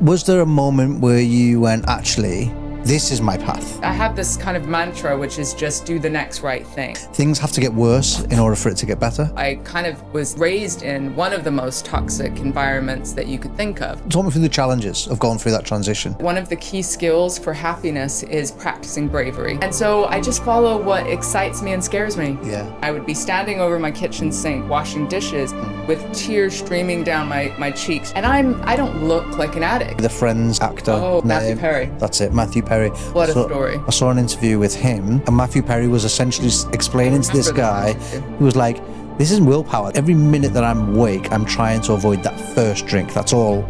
Was there a moment where you went, actually, this is my path? I have this kind of mantra, which is just do the next right thing. Things have to get worse in order for it to get better? I kind of was raised in one of the most toxic environments that you could think of. Talk me through the challenges of going through that transition. One of the key skills for happiness is practicing bravery. And so I just follow what excites me and scares me. Yeah. I would be standing over my kitchen sink washing dishes with tears streaming down my cheeks. And I don't look like an addict. The Friends actor. Oh, Matthew Perry. That's it, Matthew Perry. What a story. I saw an interview with him, and Matthew Perry was essentially explaining to this guy, who was like, this is willpower. Every minute that I'm awake, I'm trying to avoid that first drink. That's all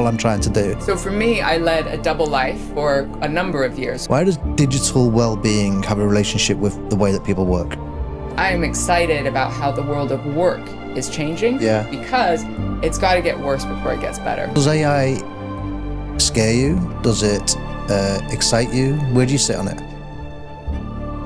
I'm trying to do. So for me, I led a double life for a number of years. Why does digital well-being have a relationship with the way that people work? I'm excited about how the world of work is changing. Yeah. Because it's got to get worse before it gets better. Does AI scare you? Does it excite you? Where do you sit on it?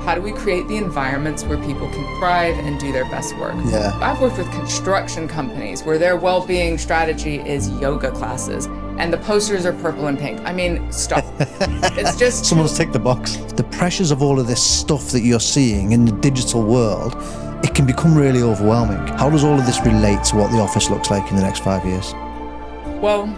How do we create the environments where people can thrive and do their best work? Yeah. I've worked with construction companies where their well-being strategy is yoga classes and the posters are purple and pink. I mean, stop. It's just... Someone's ticked the box. The pressures of all of this stuff that you're seeing in the digital world, it can become really overwhelming. How does all of this relate to what the office looks like in the next 5 years? Well...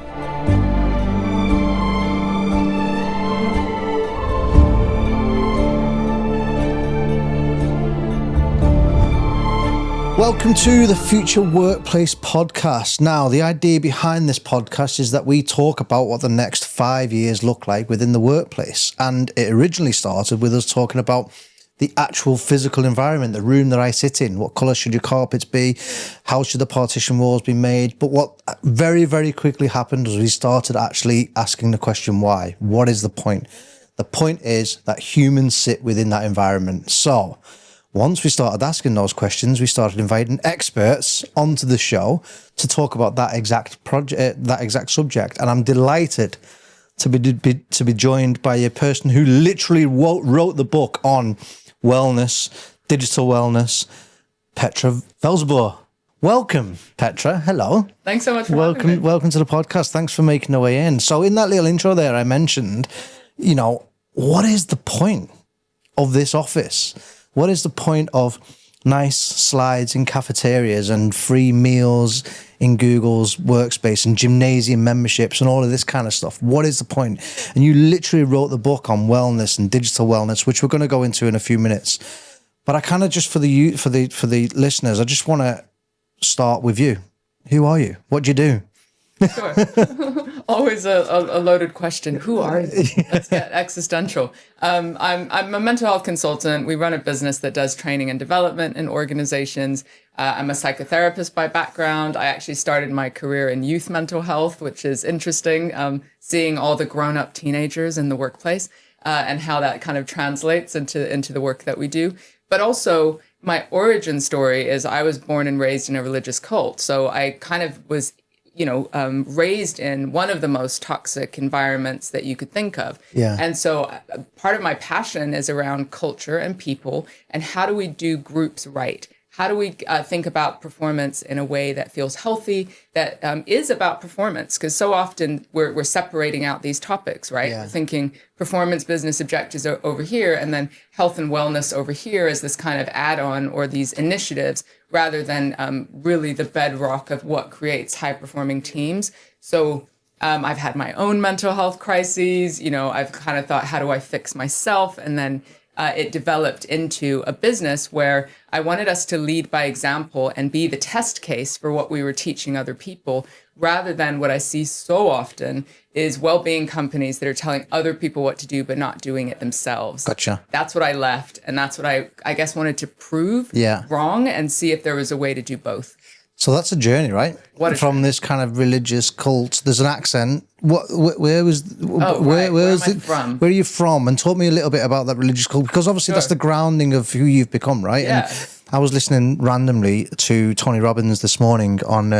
Welcome to the Future Workplace Podcast. Now, the idea behind this podcast is that we talk about what the next 5 years look like within the workplace. And it originally started with us talking about the actual physical environment, the room that I sit in. What colour should your carpets be? How should the partition walls be made? But what very, very quickly happened was we started actually asking the question, why? What is the point? The point is that humans sit within that environment. So once we started asking those questions, we started inviting experts onto the show to talk about that exact project, that exact subject. And I'm delighted to be joined by a person who literally wrote the book on wellness, digital wellness, Petra Velzeboer. Welcome, Petra. Hello. Thanks so much for having me. Welcome to the podcast. Thanks for making the way in. So in that little intro there, I mentioned, what is the point of this office? What is the point of nice slides in cafeterias and free meals in Google's workspace and gymnasium memberships and all of this kind of stuff? What is the point? And you literally wrote the book on wellness and digital wellness, which we're going to go into in a few minutes. But I kind of just for the listeners, I just want to start with you. Who are you? What do you do? Sure. Always a loaded question. Who are you? Let's get existential. I'm a mental health consultant. We run a business that does training and development in organizations. I'm a psychotherapist by background. I actually started my career in youth mental health, which is interesting, seeing all the grown-up teenagers in the workplace and how that kind of translates into the work that we do. But also, my origin story is I was born and raised in a religious cult. So I kind of was raised in one of the most toxic environments that you could think of. Yeah. And so part of my passion is around culture and people and how do we do groups right? How do we think about performance in a way that feels healthy, that is about performance? Because so often we're separating out these topics, right? Yeah. We're thinking performance business objectives are over here, and then health and wellness over here is this kind of add-on or these initiatives, rather than really the bedrock of what creates high-performing teams. So I've had my own mental health crises. I've kind of thought, how do I fix myself? And then it developed into a business where I wanted us to lead by example and be the test case for what we were teaching other people, rather than what I see so often is well-being companies that are telling other people what to do but not doing it themselves. Gotcha. That's what I left, and that's what I guess wanted to prove wrong and see if there was a way to do both. So that's a journey, right? From this kind of religious cult. There's an accent. Where am I from? Where are you from? And talk me a little bit about that religious cult, because obviously that's the grounding of who you've become, right? Yeah. And I was listening randomly to Tony Robbins this morning on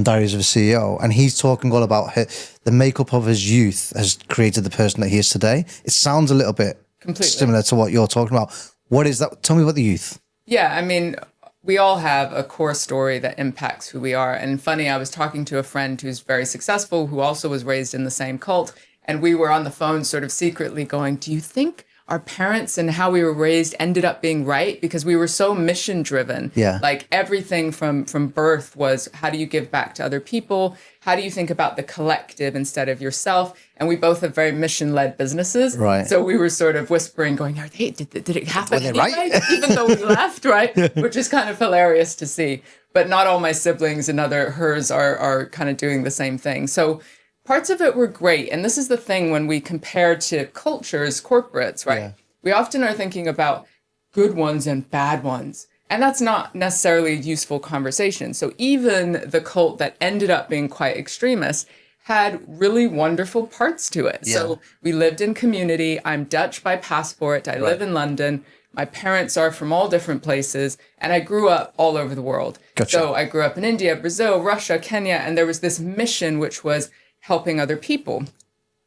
Diaries of a CEO, and he's talking all about the makeup of his youth has created the person that he is today. It sounds a little bit similar to what you're talking about. What is that? Tell me about the youth. Yeah, I mean, we all have a core story that impacts who we are. And funny, I was talking to a friend who's very successful, who also was raised in the same cult. And we were on the phone sort of secretly going, do you think our parents and how we were raised ended up being right? Because we were so mission driven. Yeah. Like everything from birth was, how do you give back to other people? How do you think about the collective instead of yourself? And we both have very mission-led businesses. Right. So we were sort of whispering, going, "Are they? Did it happen? Were they anyway?" right? Even though we left, right? Which is kind of hilarious to see. But not all my siblings and hers are kind of doing the same thing. So parts of it were great. And this is the thing when we compare to cultures, corporates, right? Yeah. We often are thinking about good ones and bad ones. And that's not necessarily a useful conversation. So even the cult that ended up being quite extremist had really wonderful parts to it. Yeah. So we lived in community. I'm Dutch by passport. I live in London. My parents are from all different places. And I grew up all over the world. Gotcha. So I grew up in India, Brazil, Russia, Kenya. And there was this mission, which was helping other people.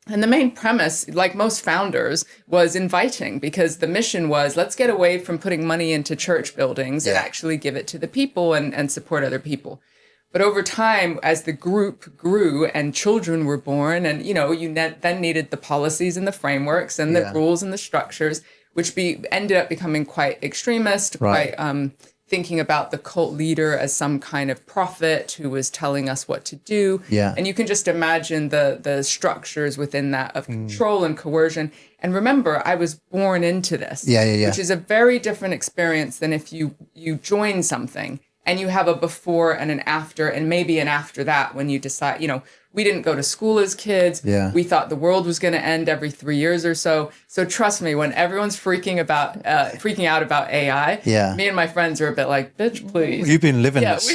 And the main premise, like most founders, was inviting, because the mission was, let's get away from putting money into church buildings and actually give it to the people and support other people. But over time, as the group grew and children were born, and you then needed the policies and the frameworks and the rules and the structures, which ended up becoming quite extremist, quite thinking about the cult leader as some kind of prophet who was telling us what to do. Yeah. And you can just imagine the structures within that of control and coercion. And remember, I was born into this, which is a very different experience than if you join something and you have a before and an after, and maybe an after that when you decide, we didn't go to school as kids. Yeah. We thought the world was going to end every 3 years or so. So trust me, when everyone's freaking out about AI, me and my friends are a bit like, bitch, please. You've been living this.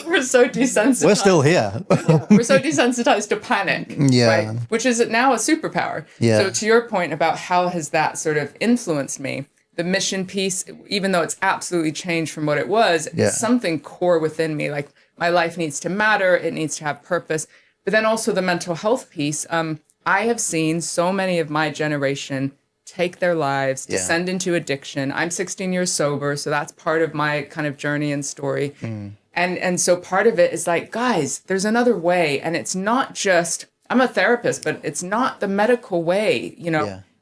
We're so desensitized. We're still here. We're so desensitized to panic, right? Which is now a superpower. Yeah. So to your point about how has that sort of influenced me, the mission piece, even though it's absolutely changed from what it was, is something core within me. Like, my life needs to matter. It needs to have purpose. But then also the mental health piece. I have seen so many of my generation take their lives, descend into addiction. I'm 16 years sober, so that's part of my kind of journey and story. And so part of it is like, guys, there's another way. And it's not just, I'm a therapist, but it's not the medical way,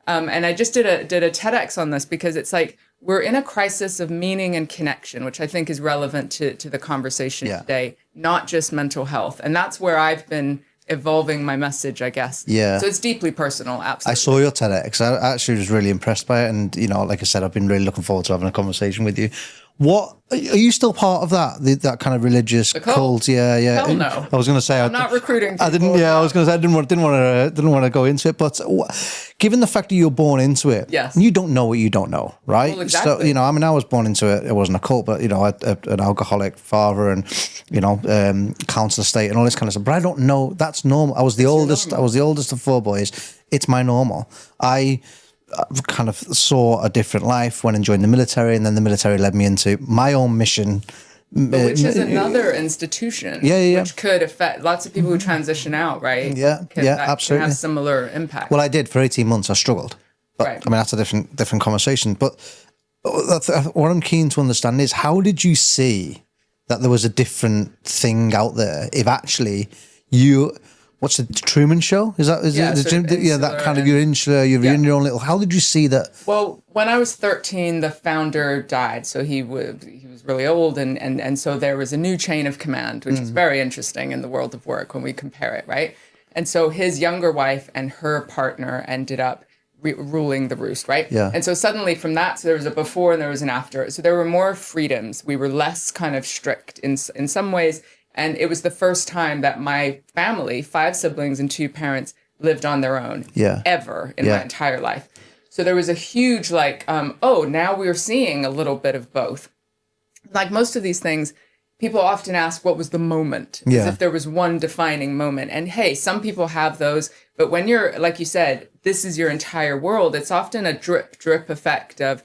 And I just did a TEDx on this, because it's like, we're in a crisis of meaning and connection, which I think is relevant to the conversation today, not just mental health. And that's where I've been evolving my message, I guess. Yeah. So it's deeply personal, absolutely. I saw your TEDx. I actually was really impressed by it. And, like I said, I've been really looking forward to having a conversation with you. What are you still part of that kind of religious cult? Yeah. Hell no. I was going to say I'm not recruiting people. I didn't. Yeah, I was going to say I didn't want to go into it. But given the fact that you're born into it, you don't know what you don't know, right? Well, exactly. So I was born into it. It wasn't a cult, but an alcoholic father and council estate and all this kind of stuff. But I don't know. That's normal. I was the oldest. I was the oldest of 4 boys. It's my normal. I kind of saw a different life when enjoying the military, and then the military led me into my own mission. Which is another institution, which could affect lots of people who transition out, right? Absolutely. Can have similar impact. Well, I did for 18 months. I struggled, but right. I mean that's a different conversation. But what I'm keen to understand is, how did you see that there was a different thing out there? If actually what's the Truman Show? Is that that kind of, you're insular, you're in your own little. How did you see that? Well, when I was 13, the founder died, so he was really old, and so there was a new chain of command, which is very interesting in the world of work when we compare it, right? And so his younger wife and her partner ended up ruling the roost, right? Yeah. And so suddenly from that, so there was a before and there was an after. So there were more freedoms. We were less kind of strict in some ways. And it was the first time that my family, 5 siblings and 2 parents, lived on their own ever in my entire life. So there was a huge now we're seeing a little bit of both. Like most of these things, people often ask, what was the moment? As if there was one defining moment. And hey, some people have those. But when you're, like you said, this is your entire world, it's often a drip effect of,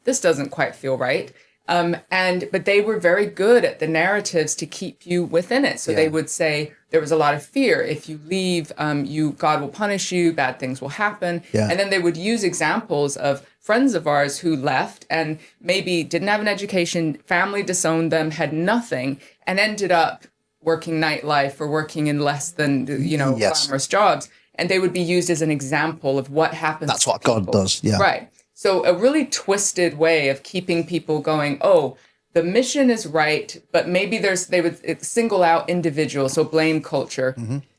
this doesn't quite feel right. But they were very good at the narratives to keep you within it. So they would say there was a lot of fear. If you leave, God will punish you, bad things will happen. Yeah. And then they would use examples of friends of ours who left and maybe didn't have an education, family disowned them, had nothing, and ended up working nightlife or working in less than, glamorous jobs. And they would be used as an example of what happens. That's what God does. Yeah. Right. So a really twisted way of keeping people going, oh, the mission is right, but maybe they would single out individuals, so blame culture,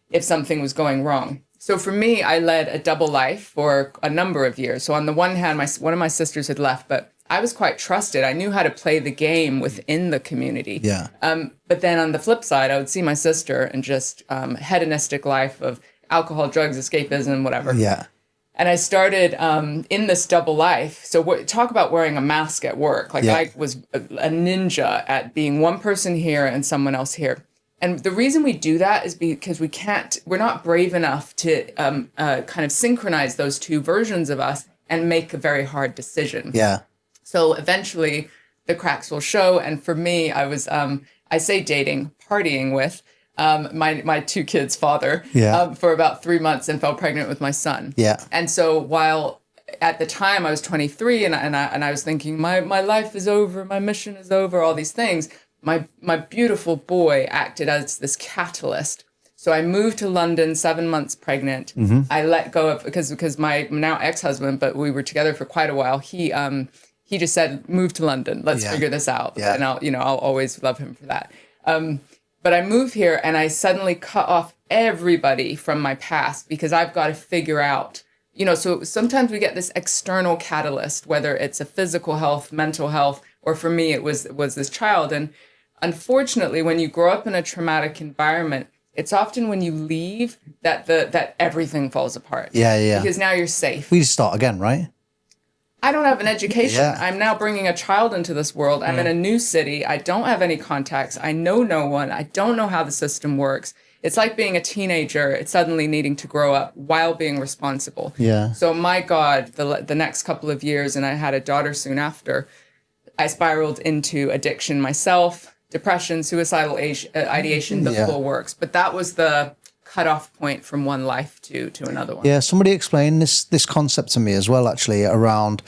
if something was going wrong. So for me, I led a double life for a number of years. So on the one hand, one of my sisters had left, but I was quite trusted. I knew how to play the game within the community. Yeah. But then on the flip side, I would see my sister and just hedonistic life of alcohol, drugs, escapism, whatever. Yeah. And I started in this double life. So talk about wearing a mask at work. Like I was a ninja at being one person here and someone else here. And the reason we do that is because we're not brave enough to kind of synchronize those two versions of us and make a very hard decision. Yeah. So eventually the cracks will show. And for me, I was, I say dating, partying with my two kids' father for about 3 months and fell pregnant with my son. Yeah. And so while at the time I was 23 and I was thinking my life is over, my mission is over, all these things, my beautiful boy acted as this catalyst. So I moved to London 7 months pregnant. I let go of, because my now ex-husband, but we were together for quite a while. He just said, move to London. Let's figure this out. Yeah. And I'll always love him for that. But I move here and I suddenly cut off everybody from my past because I've got to figure out, so sometimes we get this external catalyst, whether it's a physical health, mental health, or for me, it was this child. And unfortunately, when you grow up in a traumatic environment, it's often when you leave that everything falls apart. Yeah. Because now you're safe. We start again, right? I don't have an education. Yeah. I'm now bringing a child into this world. I'm in a new city. I don't have any contacts. I know no one. I don't know how the system works. It's like being a teenager. It's suddenly needing to grow up while being responsible. Yeah. So my God, the next couple of years, and I had a daughter soon after, I spiraled into addiction myself, depression, suicidal ideation, the full works. But that was the cutoff point from one life to another one. Yeah, somebody explained this concept to me as well, actually, around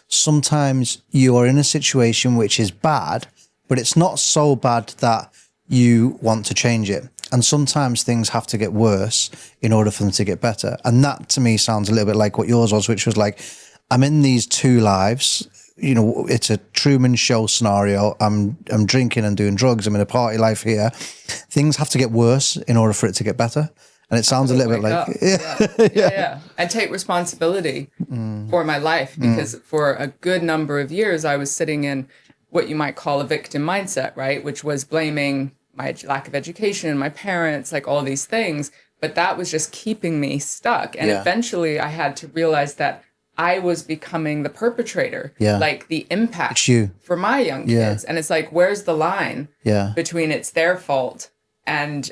sometimes you are in a situation which is bad, but it's not so bad that you want to change it. And sometimes things have to get worse in order for them to get better. And that to me sounds a little bit like what yours was, which was like, I'm in these two lives. It's a Truman Show scenario. I'm drinking and doing drugs. I'm in a party life here. Things have to get worse in order for it to get better. And it sounds a little bit like, yeah. I take responsibility for my life because for a good number of years, I was sitting in what you might call a victim mindset, right? Which was blaming my lack of education, my parents, like all these things. But that was just keeping me stuck. And eventually I had to realize that I was becoming the perpetrator, like the impact for my young kids. And it's like, where's the line between it's their fault and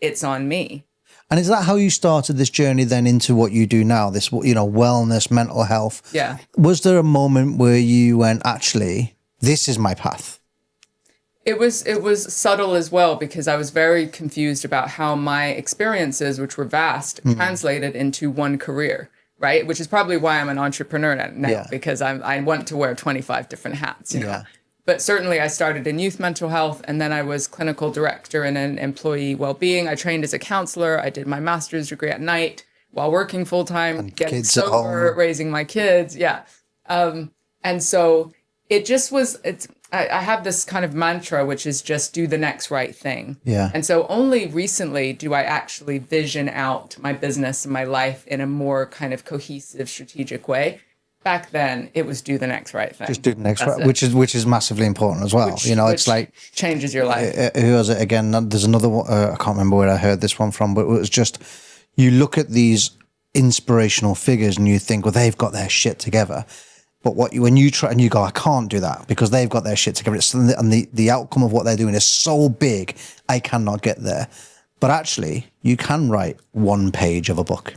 it's on me? And is that how you started this journey then into what you do now, this, wellness, mental health? Yeah. Was there a moment where you went, actually, this is my path? It was subtle as well, because I was very confused about how my experiences, which were vast, translated into one career. Right, which is probably why I'm an entrepreneur now, because I want to wear 25 different hats. You know? But certainly I started in youth mental health, and then I was clinical director in an employee well-being. I trained as a counselor. I did my master's degree at night while working full-time, getting sober, raising my kids. And so it just was, I have this kind of mantra, which is just do the next right thing. And so only recently do I actually vision out my business and my life in a more kind of cohesive, strategic way. Back then, it was do the next right thing. Just do the next right, which is massively important as well. Which it's like changes your life. Who was it again? There's another one. I can't remember where I heard this one from, but it was just, you look at these inspirational figures and you think, well, they've got their shit together. But when you try and you go, I can't do that because they've got their shit together. And the outcome of what they're doing is so big, I cannot get there. But actually, you can write one page of a book,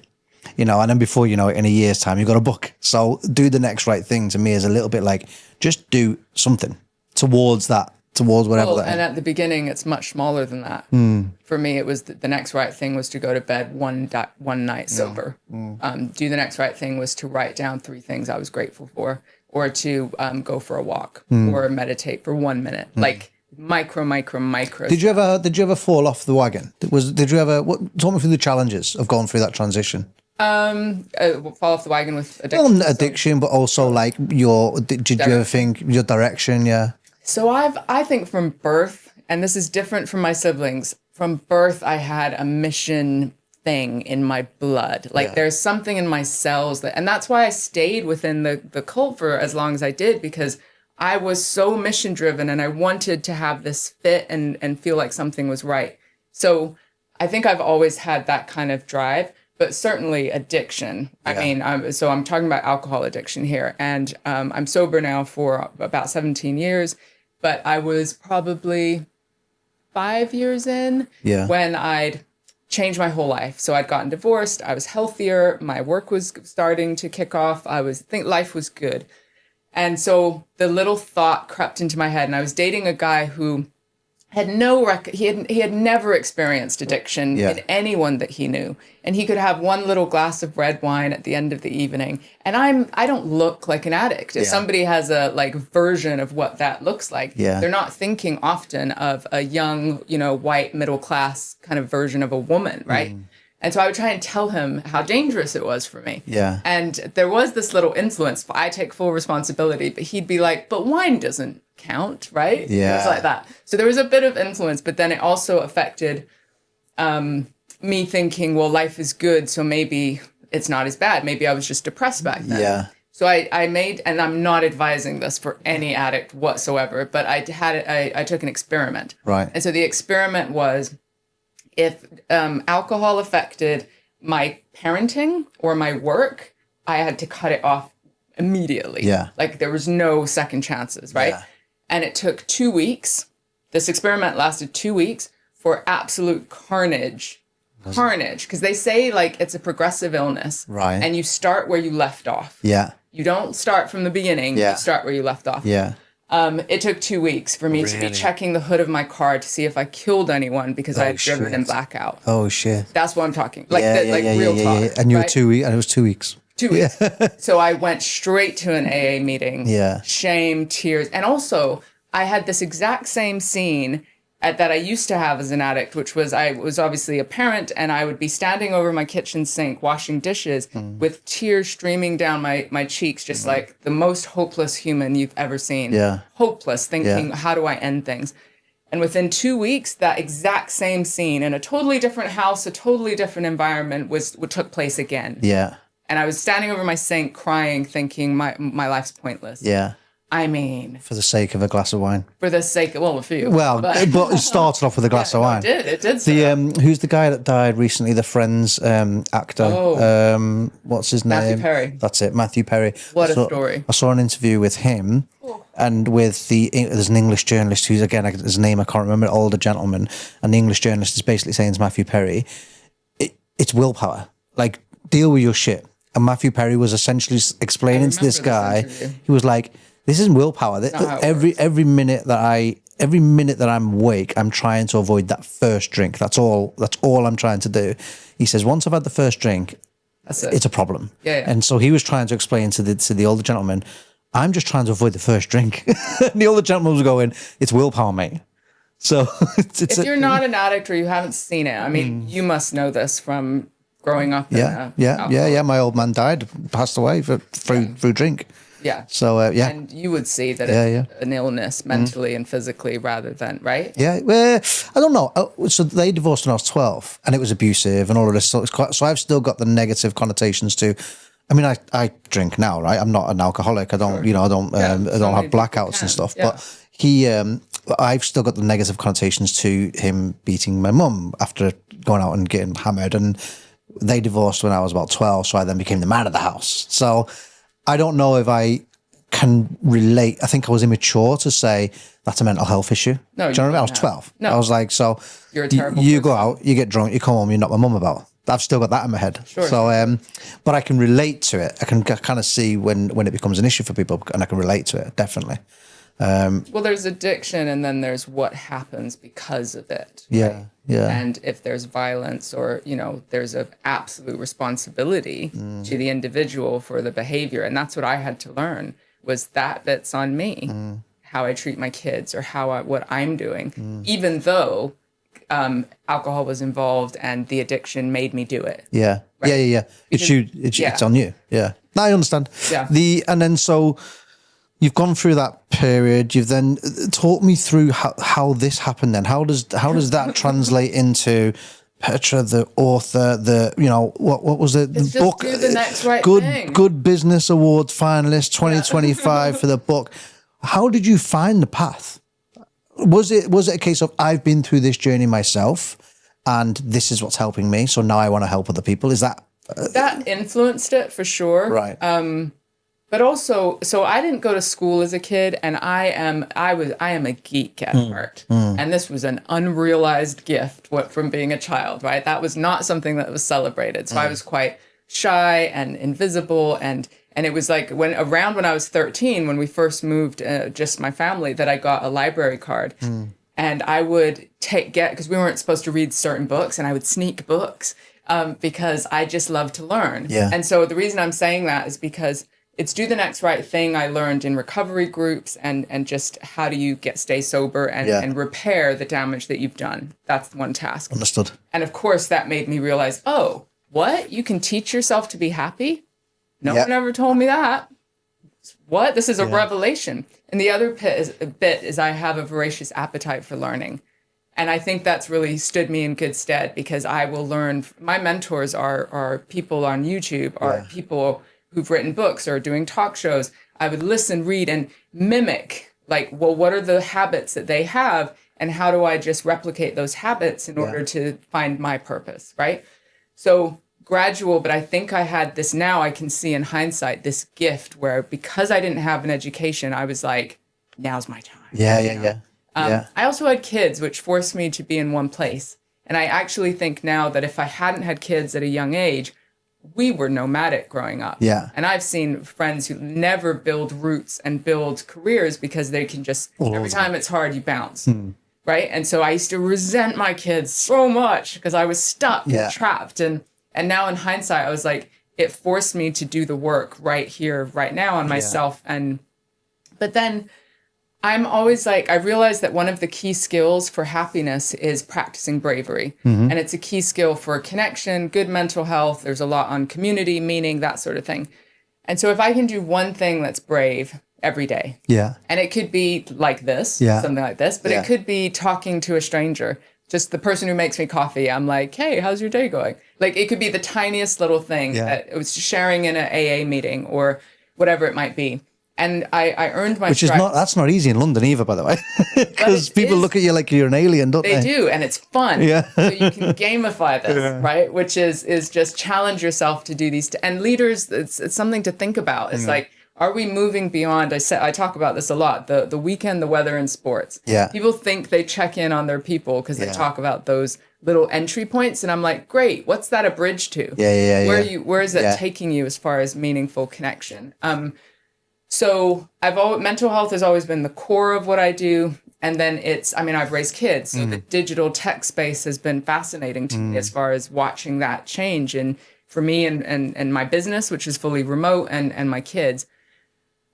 and then before you know it, in a year's time, you've got a book. So do the next right thing to me is a little bit like, just do something. towards whatever Well, that and is. at the beginning, it's much smaller than that. For me, it was the next right thing was to go to bed one night sober. Do the next right thing was to write down 3 things I was grateful for, or to go for a walk, or meditate for 1 minute, like micro. Did you ever fall off the wagon? Talk me through the challenges of going through that transition? Fall off the wagon with addiction? Well, addiction, but also like did you ever think your direction? Yeah. So I think from birth, and this is different from my siblings, from birth, I had a mission thing in my blood. Like there's something in my cells and that's why I stayed within the cult for as long as I did, because I was so mission driven and I wanted to have this fit and feel like something was right. So I think I've always had that kind of drive, but certainly addiction. I mean, I'm talking about alcohol addiction here, and I'm sober now for about 17 years. But I was probably 5 years in when I'd changed my whole life. So I'd gotten divorced. I was healthier. My work was starting to kick off. Think life was good. And so the little thought crept into my head, and I was dating a guy who had he had never experienced addiction in anyone that he knew. And he could have one little glass of red wine at the end of the evening. And I don't look like an addict. If somebody has a version of what that looks like, they're not thinking often of a young, white middle class kind of version of a woman, right? And so I would try and tell him how dangerous it was for me. Yeah. And there was this little influence. I take full responsibility, but he'd be like, but wine doesn't count, right? Yeah. It was like that. So there was a bit of influence, but then it also affected me thinking, well, life is good, so maybe it's not as bad. Maybe I was just depressed back then. Yeah. So I made, and I'm not advising this for any addict whatsoever, but I took an experiment. Right. And so the experiment was, if alcohol affected my parenting or my work, I had to cut it off immediately. Yeah. Like there was no second chances, right? Yeah. And it took 2 weeks. This experiment lasted 2 weeks for absolute carnage. Because they say it's a progressive illness. Right. And you start where you left off. Yeah. You don't start from the beginning. Yeah. You start where you left off. Yeah. It took 2 weeks for me to be checking the hood of my car to see if I killed anyone because I had driven in blackout. Oh shit. That's what I'm talking. Real talk. Yeah. And you were 2 weeks, and it was 2 weeks. 2 weeks. So I went straight to an AA meeting. Yeah. Shame, tears. And also, I had this exact same scene that I used to have as an addict, which was I was obviously a parent, and I would be standing over my kitchen sink washing dishes with tears streaming down my cheeks, just like the most hopeless human you've ever seen. Yeah. Hopeless, thinking, how do I end things? And within 2 weeks, that exact same scene in a totally different house, a totally different environment took place again. Yeah. And I was standing over my sink crying, thinking my life's pointless. Yeah. I mean, For the sake of a glass of wine. for the sake of, a few. Well, but it started off with a glass of wine. It did. Who's the guy that died recently? The Friends actor. What's his name? Matthew Perry. That's it, Matthew Perry. What a story. I saw an interview with him, and with there's an English journalist who's, again, his name I can't remember, older gentleman, and the English journalist is basically saying to Matthew Perry, it's willpower. Like, deal with your shit. And Matthew Perry was essentially explaining to this guy, he was like, this isn't willpower. Every minute that I'm awake, I'm trying to avoid that first drink. That's all I'm trying to do. He says, once I've had the first drink, it's a problem. Yeah. And so he was trying to explain to the older gentleman, I'm just trying to avoid the first drink. And the older gentleman was going, it's willpower, mate. So if you're not an addict or you haven't seen it, I mean, you must know this from growing up. Yeah. My old man passed away through drink. Yeah. So, And you would see that it's an illness mentally and physically rather than, right? Yeah. Well, I don't know. So they divorced when I was 12, and it was abusive and all of this. So I've still got the negative connotations to. I mean, I drink now, right? I'm not an alcoholic. I don't, I don't have blackouts and stuff. Yeah. But I've still got the negative connotations to him beating my mum after going out and getting hammered. And they divorced when I was about 12, so I then became the man of the house. So I don't know if I can relate. I think I was immature to say that's a mental health issue. No, do you know what I mean? I was 12. No. I was like, so you're a terrible you person. go out, you get drunk, you come home, you knock my mum about. I've still got that in my head. Sure. So, but I can relate to it. I can kind of see when it becomes an issue for people, and I can relate to it, definitely. Well, there's addiction, and then there's what happens because of it. Yeah, right? yeah. And if there's violence, or there's an absolute responsibility to the individual for the behavior, and that's what I had to learn, was that bit's on me, how I treat my kids, or what I'm doing, even though alcohol was involved and the addiction made me do it. Yeah, Right? yeah. It's on you. Yeah, no, I understand. Yeah. And then so you've gone through that period. You've then taught me through how this happened. Then how does that translate into Petra, the author? What was it? It's The just book. do the next right good, thing. Good Business Awards finalist 2025 for the book. How did you find the path? Was it a case of I've been through this journey myself, and this is what's helping me, so now I want to help other people? Is that that influenced it for sure? right? But also, so I didn't go to school as a kid, and I am a geek at heart, and this was an unrealized gift from being a child, right? That was not something that was celebrated. So I was quite shy and invisible, and it was like when I was 13, when we first moved, just my family, that I got a library card, and I would because we weren't supposed to read certain books, and I would sneak books because I just love to learn. Yeah. And so the reason I'm saying that is because it's do the next right thing I learned in recovery groups, and just how do you stay sober and repair the damage that you've done. That's one task. Understood. And of course, that made me realize, oh, what? You can teach yourself to be happy? No one ever told me that. What? This is a revelation. And the other bit is I have a voracious appetite for learning. And I think that's really stood me in good stead, because I will learn. My mentors are people on YouTube, are people who've written books or doing talk shows. I would listen, read, and mimic, like, well, what are the habits that they have, and how do I just replicate those habits in order to find my purpose, right? So gradual, but I think I had this, now I can see in hindsight, this gift where, because I didn't have an education, I was like, now's my time. Yeah. I also had kids, which forced me to be in one place. And I actually think now that if I hadn't had kids at a young age, we were nomadic growing up. Yeah. And I've seen friends who never build roots and build careers because they can just, every time it's hard, you bounce. Right. And so I used to resent my kids so much because I was stuck and trapped. And now in hindsight, I was like, it forced me to do the work right here, right now on myself. But then I'm always like, I realized that one of the key skills for happiness is practicing bravery. And it's a key skill for connection, good mental health. There's a lot on community, meaning, that sort of thing. And so if I can do one thing that's brave every day, and it could be like this, something like this, but it could be talking to a stranger, just the person who makes me coffee. I'm like, hey, how's your day going? Like, it could be the tiniest little thing that it was sharing in an AA meeting or whatever it might be. And I earned my stripes. That's not easy in London either, by the way, because people look at you like you're an alien, don't they? They do, and it's fun. Yeah. So you can gamify this, right? Which is just challenge yourself to do these. And leaders, it's something to think about. It's like, are we moving beyond? I talk about this a lot. The weekend, the weather, and sports. Yeah. People think they check in on their people because they talk about those little entry points, and I'm like, great. What's that a bridge to? Where is that taking you as far as meaningful connection? So mental health has always been the core of what I do. And then I've raised kids. So the digital tech space has been fascinating to me as far as watching that change. And for me and my business, which is fully remote, and my kids.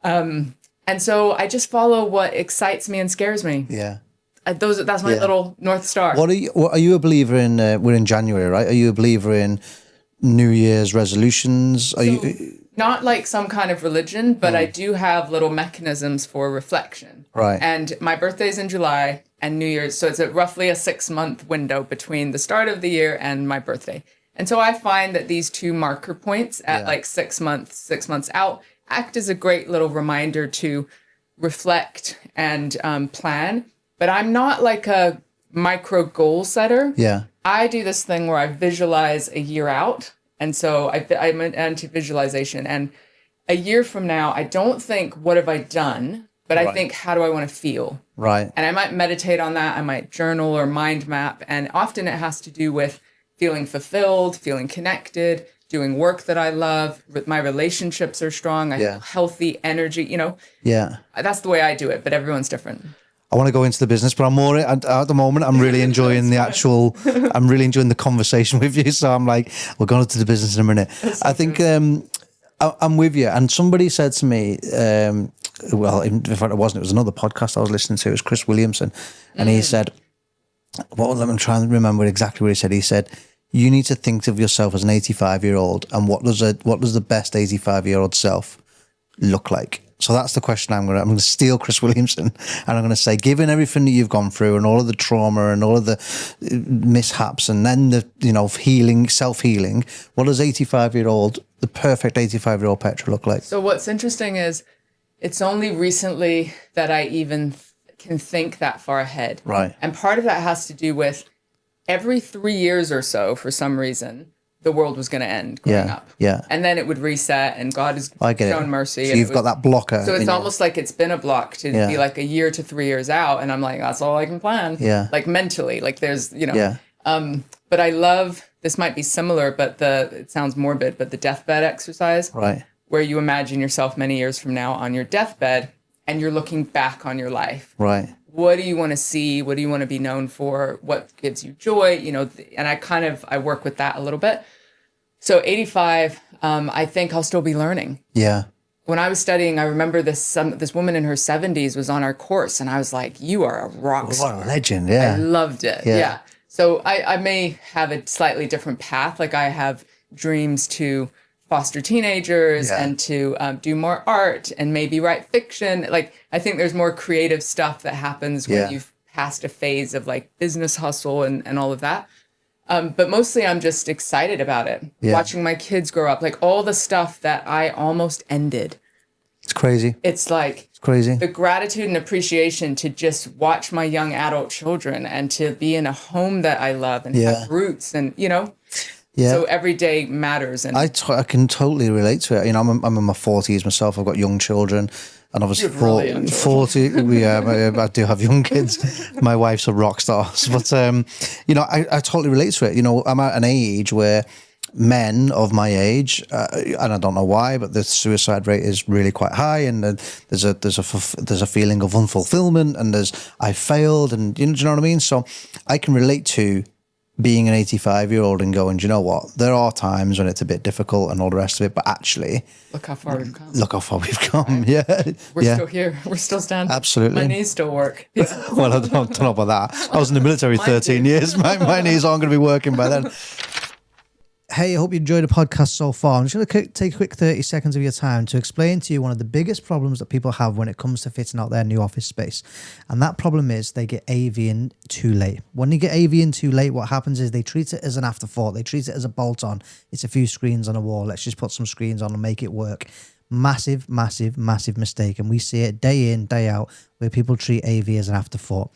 And so I just follow what excites me and scares me. Yeah. That's my little North Star. What are you a believer in? We're in January, right? Are you a believer in New Year's resolutions? Not like some kind of religion, but I do have little mechanisms for reflection. Right. And my birthday's in July and New Year's. So it's roughly a 6-month window between the start of the year and my birthday. And so I find that these two marker points at like 6 months out act as a great little reminder to reflect and plan. But I'm not like a micro goal setter. Yeah. I do this thing where I visualize a year out. And so I'm into visualization. And a year from now, I don't think, what have I done? But I think, how do I want to feel? Right. And I might meditate on that. I might journal or mind map. And often it has to do with feeling fulfilled, feeling connected, doing work that I love. My relationships are strong. I have healthy energy, Yeah. That's the way I do it, but everyone's different. I want to go into the business, but I'm more at the moment. I'm really enjoying I'm really enjoying the conversation with you. So I'm like, we're going into the business in a minute. I think I'm with you. And somebody said to me, well, in fact, it wasn't. It was another podcast I was listening to. It was Chris Williamson, and he said, I'm trying to remember exactly what he said. He said, you need to think of yourself as an 85-year-old, and what does the best 85-year-old self look like? So that's the question I'm going to steal Chris Williamson, and I'm going to say, given everything that you've gone through and all of the trauma and all of the mishaps, and then the healing, self-healing, what does the perfect 85-year-old Petra look like? So what's interesting is it's only recently that I even can think that far ahead. Right. And part of that has to do with every 3 years or so, for some reason, the world was going to end growing up. Yeah. And then it would reset, and God has shown mercy. So you've got that blocker. So it's almost like it's been a block to be like a year to 3 years out. And I'm like, that's all I can plan. Yeah. Like mentally, like there's, Yeah. But I love, this might be similar, but it sounds morbid, but the deathbed exercise. Right. Where you imagine yourself many years from now on your deathbed and you're looking back on your life. Right. What do you want to see? What do you want to be known for? What gives you joy? And I work with that a little bit. So 85, I think I'll still be learning. Yeah. When I was studying, I remember this woman in her 70s was on our course, and I was like, you are a rock star. What a legend, yeah. I loved it, yeah. So I may have a slightly different path. Like I have dreams to foster teenagers and to do more art and maybe write fiction. Like I think there's more creative stuff that happens when you've passed a phase of like business hustle and all of that. But mostly I'm just excited about it. Yeah. Watching my kids grow up, like all the stuff that I almost ended. It's crazy. It's crazy. The gratitude and appreciation to just watch my young adult children and to be in a home that I love and have roots and, Yeah. So every day matters. And I can totally relate to it. I'm in my 40s myself. I've got young children. And obviously, 40, I do have young kids. My wife's a rock star. But, I totally relate to it. I'm at an age where men of my age, and I don't know why, but the suicide rate is really quite high. And there's a feeling of unfulfillment, and I failed. And do you know what I mean? So I can relate to being an 85-year-old and going, do you know what? There are times when it's a bit difficult and all the rest of it, but actually, look how far we've come. Right? Yeah. We're still here. We're still standing. Absolutely. My knees still work. Well, I don't know about that. I was in the military 13 years. My knees aren't going to be working by then. Hey, I hope you enjoyed the podcast so far. I'm just going to take a quick 30 seconds of your time to explain to you one of the biggest problems that people have when it comes to fitting out their new office space. And that problem is they get AV in too late. When you get AV in too late, what happens is they treat it as an afterthought. They treat it as a bolt-on. It's a few screens on a wall. Let's just put some screens on and make it work. Massive, massive, massive mistake. And we see it day in, day out, where people treat AV as an afterthought.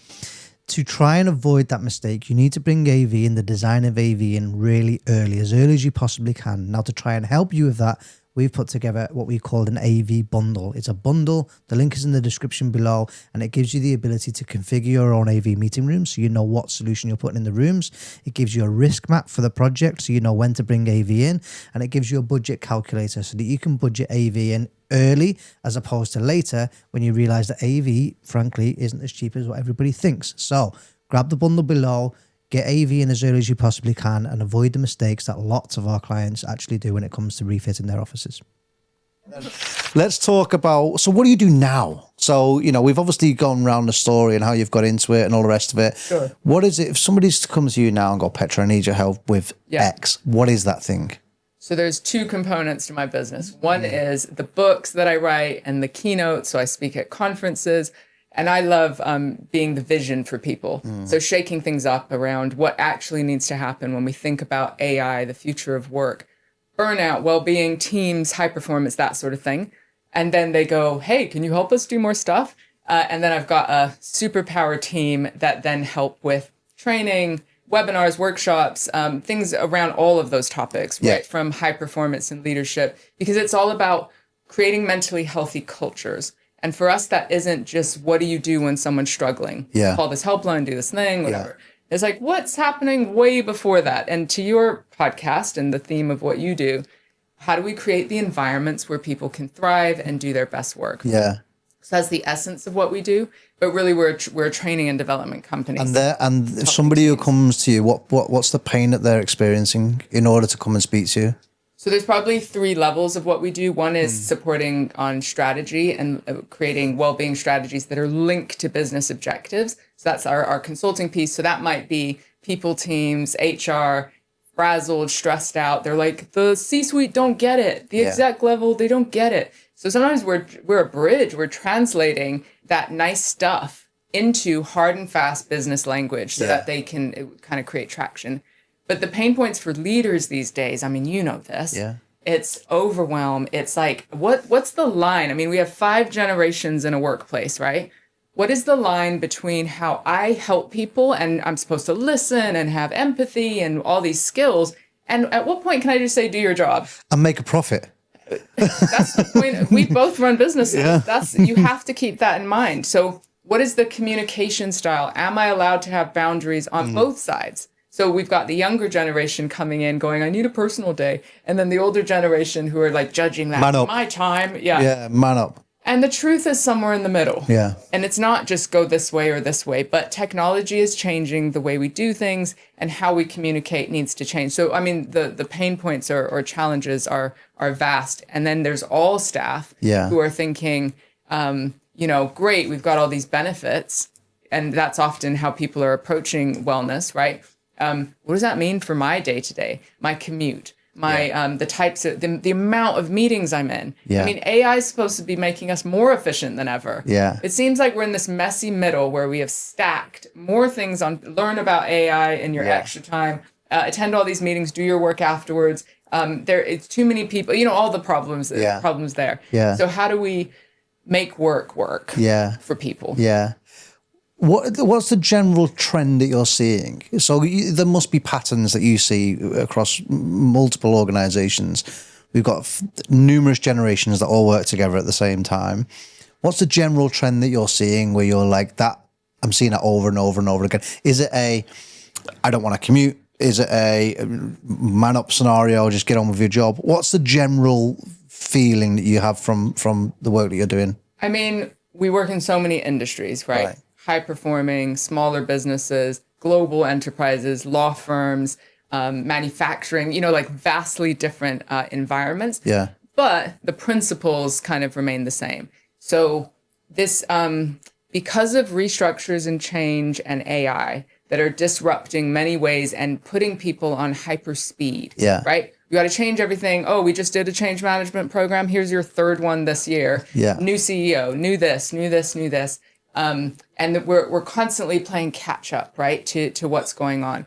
To try and avoid that mistake, you need to bring AV in, the design of AV in really early as you possibly can. Now, to try and help you with that, we've put together what we called an AV bundle. It's a bundle. The link is in the description below, and it gives you the ability to configure your own AV meeting room so you know what solution you're putting in the rooms. It gives you a risk map for the project so you know when to bring AV in, and it gives you a budget calculator so that you can budget AV in early as opposed to later when you realize that AV, frankly, isn't as cheap as what everybody thinks. So grab the bundle below, get AV in as early as you possibly can, and avoid the mistakes that lots of our clients actually do when it comes to refitting their offices. Let's talk about, so what do you do now? So, we've obviously gone around the story and how you've got into it and all the rest of it. Sure. What is it, if somebody's to come to you now and go, Petra, I need your help with X, what is that thing? So there's two components to my business. One is the books that I write and the keynotes. So I speak at conferences, and I love being the vision for people. So shaking things up around what actually needs to happen when we think about AI, the future of work, burnout, well-being, teams, high performance, that sort of thing. And then they go, hey, can you help us do more stuff? And then I've got a superpower team that then help with training, webinars, workshops, things around all of those topics, right? From high performance and leadership, because it's all about creating mentally healthy cultures. And for us, that isn't just what do you do when someone's struggling? Call this helpline, do this thing, whatever. It's like, what's happening way before that? And to your podcast and the theme of what you do, how do we create the environments where people can thrive and do their best work? Yeah. So that's the essence of what we do. But really, we're a training and development company. And if somebody who comes to you, what's the pain that they're experiencing in order to come and speak to you? So there's probably 3 levels of what we do. One is supporting on strategy and creating well-being strategies that are linked to business objectives. So that's our consulting piece. So that might be people teams, HR, frazzled, stressed out. They're like, the C-suite don't get it. The exec level, they don't get it. So sometimes we're a bridge. We're translating that nice stuff into hard and fast business language so that they can kind of create traction. But the pain points for leaders these days, I mean, you know this. Yeah. It's overwhelm. It's like, what's the line? I mean, we have 5 generations in a workplace, right? What is the line between how I help people and I'm supposed to listen and have empathy and all these skills? And at what point can I just say, do your job? And make a profit. That's the point. We both run businesses. Yeah. You have to keep that in mind. So what is the communication style? Am I allowed to have boundaries on both sides? So we've got the younger generation coming in going, I need a personal day. And then the older generation who are like judging that. Man up. My time. Yeah. Yeah, man up. And the truth is somewhere in the middle. Yeah. And it's not just go this way or this way, but technology is changing the way we do things and how we communicate needs to change. So, I mean, the pain points or challenges are vast. And then there's all staff who are thinking, great, we've got all these benefits. And that's often how people are approaching wellness, right? What does that mean for my day-to-day, my commute? The types of the amount of meetings I'm in. I mean, AI is supposed to be making us more efficient than ever. Yeah. It seems like we're in this messy middle where we have stacked more things on learn about AI in your extra time, attend all these meetings, do your work afterwards. It's too many people, all the problems there. Yeah. So how do we make work for people? Yeah. What's the general trend that you're seeing? So there must be patterns that you see across multiple organizations. We've got numerous generations that all work together at the same time. What's the general trend that you're seeing where you're like, that I'm seeing it over and over and over again? Is it I don't want to commute? Is it a man up scenario, just get on with your job? What's the general feeling that you have from the work that you're doing? I mean, we work in so many industries, right? High-performing, smaller businesses, global enterprises, law firms, manufacturing, like vastly different environments. Yeah. But the principles kind of remain the same. So this, because of restructures and change and AI that are disrupting many ways and putting people on hyper speed, right? You got to change everything. Oh, we just did a change management program. Here's your 3rd one this year. Yeah. New CEO, new this. And we're constantly playing catch up, right, to what's going on.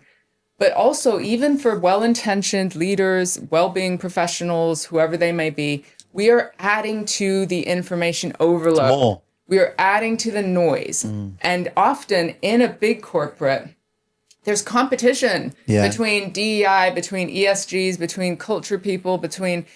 But also, even for well-intentioned leaders, well-being professionals, whoever they may be, we are adding to the information overload. We are adding to the noise. And often in a big corporate, there's competition between DEI, between ESGs, between culture people, between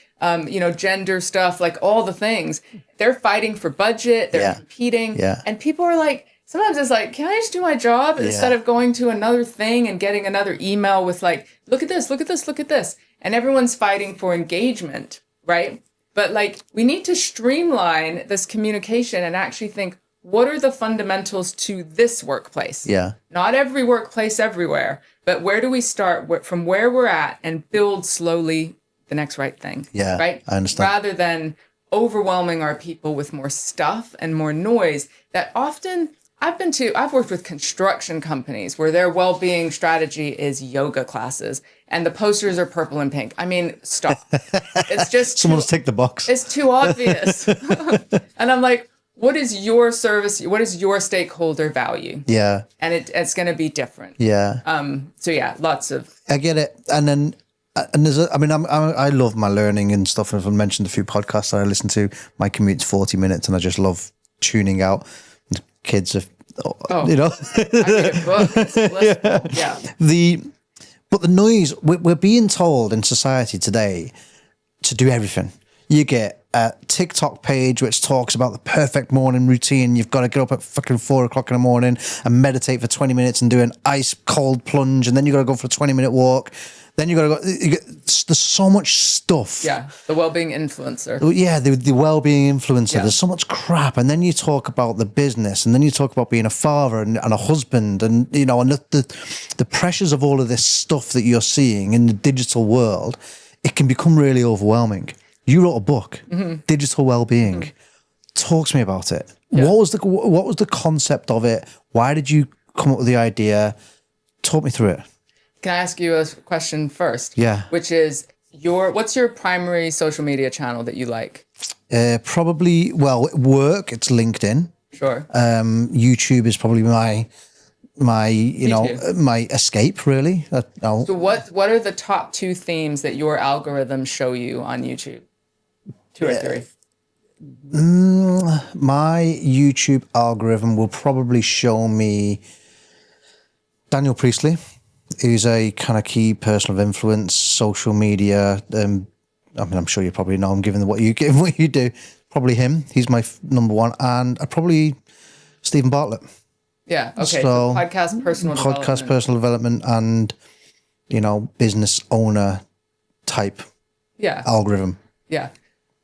gender stuff, like all the things. They're fighting for budget, they're competing. And people are like, sometimes it's like, can I just do my job instead of going to another thing and getting another email with like, look at this, look at this, look at this. And everyone's fighting for engagement, right? But like, we need to streamline this communication and actually think, what are the fundamentals to this workplace? Yeah. Not every workplace everywhere, but where do we start from where we're at and build slowly the next right thing? Yeah. Right? I understand. Rather than overwhelming our people with more stuff and more noise that often I've worked with construction companies where their well-being strategy is yoga classes and the posters are purple and pink. I mean, stop. It's just someone's ticked the box. It's too obvious. And I'm like, what is your service? What is your stakeholder value? Yeah. And it's going to be different. Yeah. So yeah, lots of. I get it. And then, I love my learning and stuff. I've mentioned a few podcasts that I listen to. My commute's 40 minutes and I just love tuning out. The kids have, I read a book. It's blissful. Yeah. But the noise, we're being told in society today to do everything. You get a TikTok page which talks about the perfect morning routine. You've got to get up at fucking 4 o'clock in the morning and meditate for 20 minutes and do an ice cold plunge, and then you got to go for a 20-minute walk. Then you got to go. There's so much stuff. Yeah, the well-being influencer. Yeah, the well-being influencer. Yeah. There's so much crap, and then you talk about the business, and then you talk about being a father and a husband, and and the pressures of all of this stuff that you're seeing in the digital world. It can become really overwhelming. You wrote a book, Digital Wellbeing. Talk to me about it. Yeah. What was the concept of it? Why did you come up with the idea? Talk me through it. Can I ask you a question first? Yeah. Which is what's your primary social media channel that you like? Probably, well, at work, it's LinkedIn. Sure. YouTube is probably my too. my escape, really. So what are the top 2 themes that your algorithms show you on YouTube? 2 or 3? My YouTube algorithm will probably show me Daniel Priestley, who's a kind of key person of influence, social media. I mean, I'm sure you probably know him, given what you do. Probably him. He's my number one, and probably Stephen Bartlett. Yeah. Okay. So podcast personal development and business owner type algorithm. Yeah.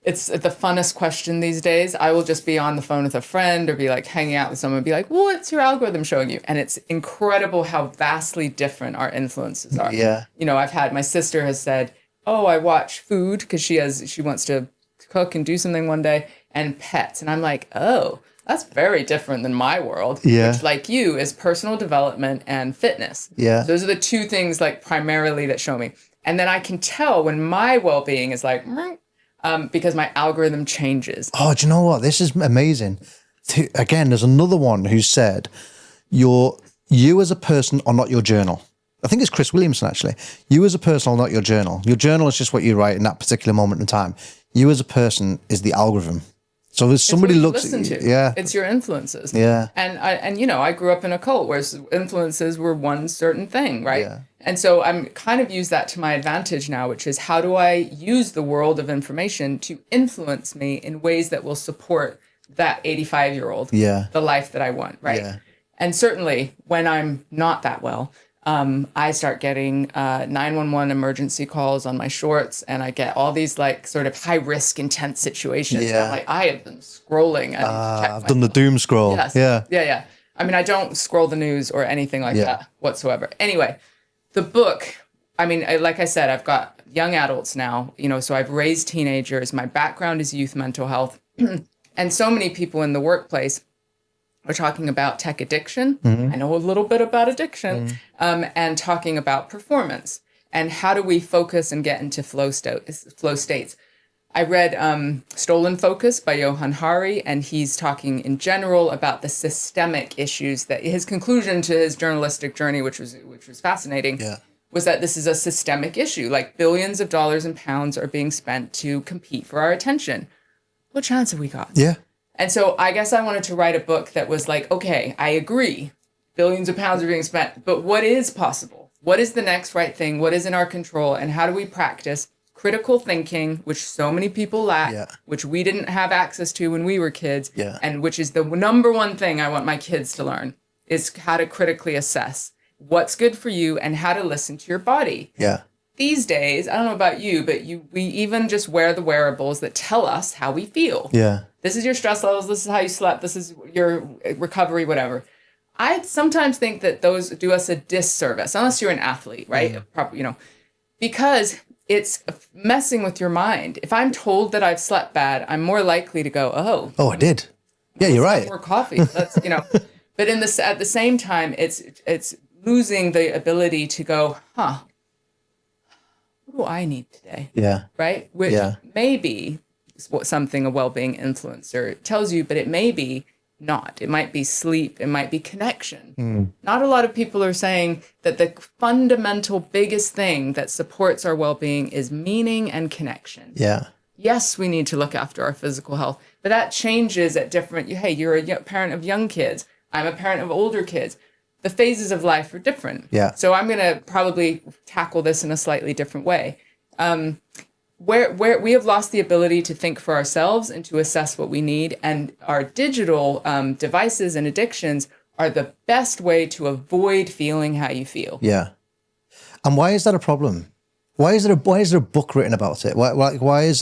It's the funnest question these days. I will just be on the phone with a friend or be like hanging out with someone and be like, well, what's your algorithm showing you? And it's incredible how vastly different our influences are. Yeah. My sister has said, oh, I watch food because she wants to cook and do something one day, and pets. And I'm like, oh, that's very different than my world. Yeah. Which, like you, is personal development and fitness. Yeah. So those are the 2 things like primarily that show me. And then I can tell when my well-being is like, because my algorithm changes. Oh, do you know what? This is amazing. Again, there's another one who said, you as a person are not your journal. I think it's Chris Williamson, actually. You as a person are not your journal. Your journal is just what you write in that particular moment in time. You as a person is the algorithm. So if somebody looks at you, yeah, it's your influences. Yeah. And I grew up in a cult where influences were one certain thing, right? Yeah. And so I'm kind of use that to my advantage now, which is how do I use the world of information to influence me in ways that will support that 85-year-old, the life that I want, right? Yeah. And certainly when I'm not that well, I start getting 911 emergency calls on my shorts, and I get all these like sort of high risk, intense situations. Yeah. I'm like, I have been scrolling. I've done the doom scroll. Yes. Yeah. Yeah. I mean, I don't scroll the news or anything like that whatsoever. Anyway, the book, I mean, like I said, I've got young adults now, so I've raised teenagers. My background is youth mental health. And so many people in the workplace are talking about tech addiction. I know a little bit about addiction, and talking about performance and how do we focus and get into flow states. I read Stolen Focus by Johann Hari, and he's talking in general about the systemic issues that his conclusion to his journalistic journey, which was fascinating, was that this is a systemic issue. Like billions of dollars and pounds are being spent to compete for our attention. What chance have we got? Yeah. And so I guess I wanted to write a book that was like, okay, I agree, billions of pounds are being spent, but what is possible? What is the next right thing? What is in our control? And how do we practice critical thinking, which so many people lack, which we didn't have access to when we were kids, and which is the number one thing I want my kids to learn, is how to critically assess what's good for you and how to listen to your body. Yeah. These days, I don't know about you, but we even just wear the wearables that tell us how we feel. Yeah. This is your stress levels, this is how you slept, this is your recovery, whatever. I sometimes think that those do us a disservice, unless you're an athlete, right? Because it's messing with your mind. If I'm told that I've slept bad, I'm more likely to go, I did. Yeah, you're right. More coffee. That's But at the same time, it's losing the ability to go, what do I need today? Yeah. Right? Which may be something a well-being influencer tells you, but it may be not. It might be sleep. It might be connection. Not a lot of people are saying that the fundamental biggest thing that supports our well-being is meaning and connection. Yeah. Yes, we need to look after our physical health, but that changes at different, hey, you're a parent of young kids. I'm a parent of older kids. The phases of life are different. Yeah. So I'm going to probably tackle this in a slightly different way. where we have lost the ability to think for ourselves and to assess what we need, and our digital devices and addictions are the best way to avoid feeling how you feel. Yeah. And why is that a problem? Why is there a book written about it? Why does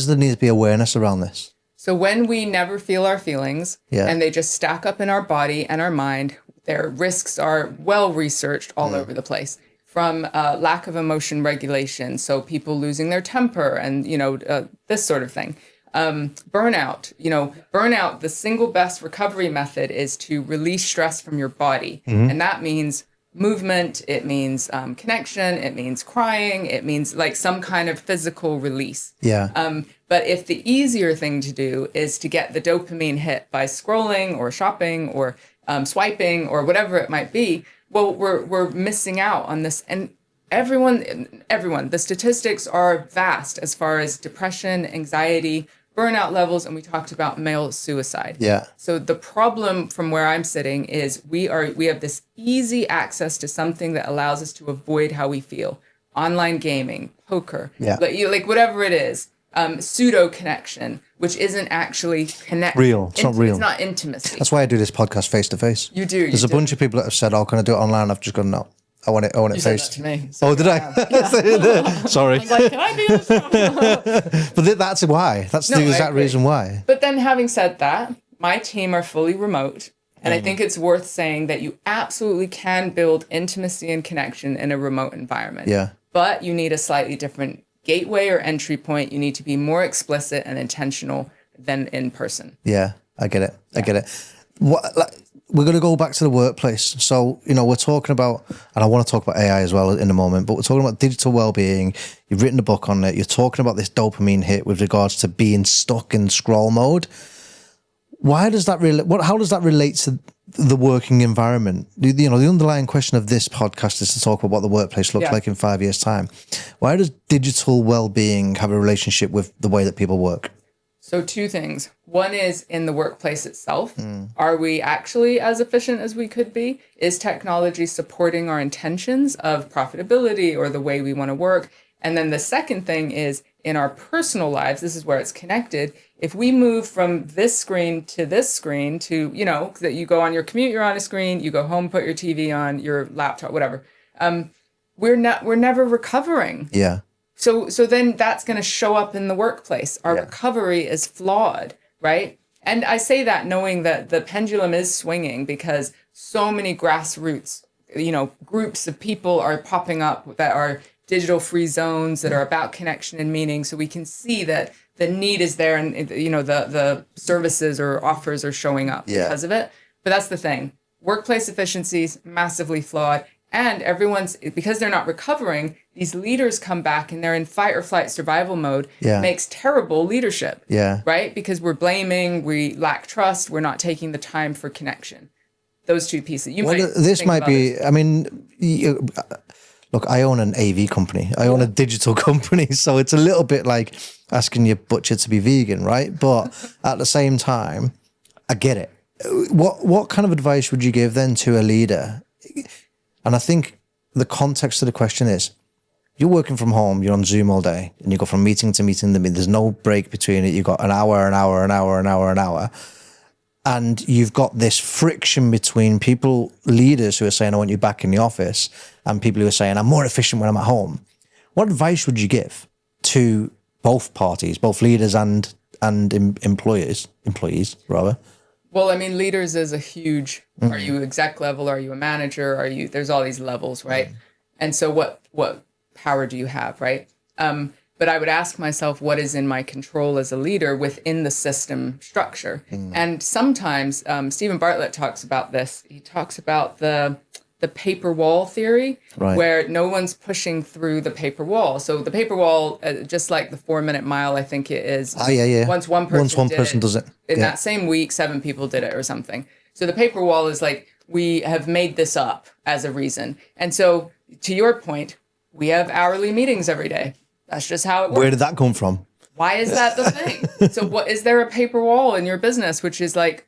there need to be awareness around this? So when we never feel our feelings and they just stack up in our body and our mind, their risks are well researched all over the place. From lack of emotion regulation, so people losing their temper and, this sort of thing. Burnout, the single best recovery method is to release stress from your body. And that means movement, it means connection, it means crying, it means like some kind of physical release. Yeah. But if the easier thing to do is to get the dopamine hit by scrolling or shopping or swiping or whatever it might be, well, we're missing out on this. And everyone, the statistics are vast as far as depression, anxiety, burnout levels, and we talked about male suicide. Yeah. So the problem from where I'm sitting is we have this easy access to something that allows us to avoid how we feel. Online gaming, poker, like whatever it is, pseudo connection, which isn't actually real. It's not real. It's not intimacy. That's why I do this podcast face to face. You do. There's a bunch of people that have said, "Oh, can I do it online?" I've just gone, "No, I want it You said face." that to me. Oh, did I? Sorry. I was like, can I do this? But that's why. That's the exact reason why. But then having said that, my team are fully remote. And I think it's worth saying that you absolutely can build intimacy and connection in a remote environment. Yeah. But you need a slightly different gateway or entry point. You need to be more explicit and intentional than in person. Yeah, I get it. I get it. We're going to go back to the workplace. So, we're talking about, and I want to talk about AI as well in a moment, but we're talking about digital well-being. You've written a book on it. You're talking about this dopamine hit with regards to being stuck in scroll mode. Why does that how does that relate to the working environment? The underlying question of this podcast is to talk about what the workplace looks like in 5 years' time. Why does digital well-being have a relationship with the way that people work? So two things. One is in the workplace itself. Are we actually as efficient as we could be? Is technology supporting our intentions of profitability or the way we want to work? And then the second thing is in our personal lives, this is where it's connected. If we move from this screen to that you go on your commute, you're on a screen, you go home, put your TV on, your laptop, whatever. We're never recovering. Yeah. So then that's going to show up in the workplace. Our recovery is flawed, right? And I say that knowing that the pendulum is swinging because so many grassroots, groups of people are popping up that are digital free zones that are about connection and meaning. So we can see that the need is there and, the services or offers are showing up because of it. But that's the thing. Workplace efficiencies, massively flawed. And because they're not recovering, these leaders come back and they're in fight or flight survival mode. Makes terrible leadership. Right? Because we're blaming, we lack trust, we're not taking the time for connection. Those two pieces. This might be, look, I own an AV company. I own a digital company. So it's a little bit like asking your butcher to be vegan, right? But at the same time, I get it. What kind of advice would you give then to a leader? And I think the context of the question is, you're working from home, you're on Zoom all day, and you go from meeting to meeting. There's no break between it. You've got an hour. And you've got this friction between leaders who are saying, I want you back in the office, and people who are saying, I'm more efficient when I'm at home. What advice would you give to both parties, both leaders and employees rather? Well, leaders is a huge, are you exec level? Are you a manager? There's all these levels, right? And so what power do you have, right? But I would ask myself, what is in my control as a leader within the system structure? And sometimes Stephen Bartlett talks about this. He talks about the paper wall theory, where no one's pushing through the paper wall. So the paper wall, just like the 4-minute mile, I think it is. Once one person does it. In that same week, 7 people did it or something. So the paper wall is like, we have made this up as a reason. And so to your point, we have hourly meetings every day. That's just how it works. Where did that come from? Why is that the thing? So is there a paper wall in your business, which is like,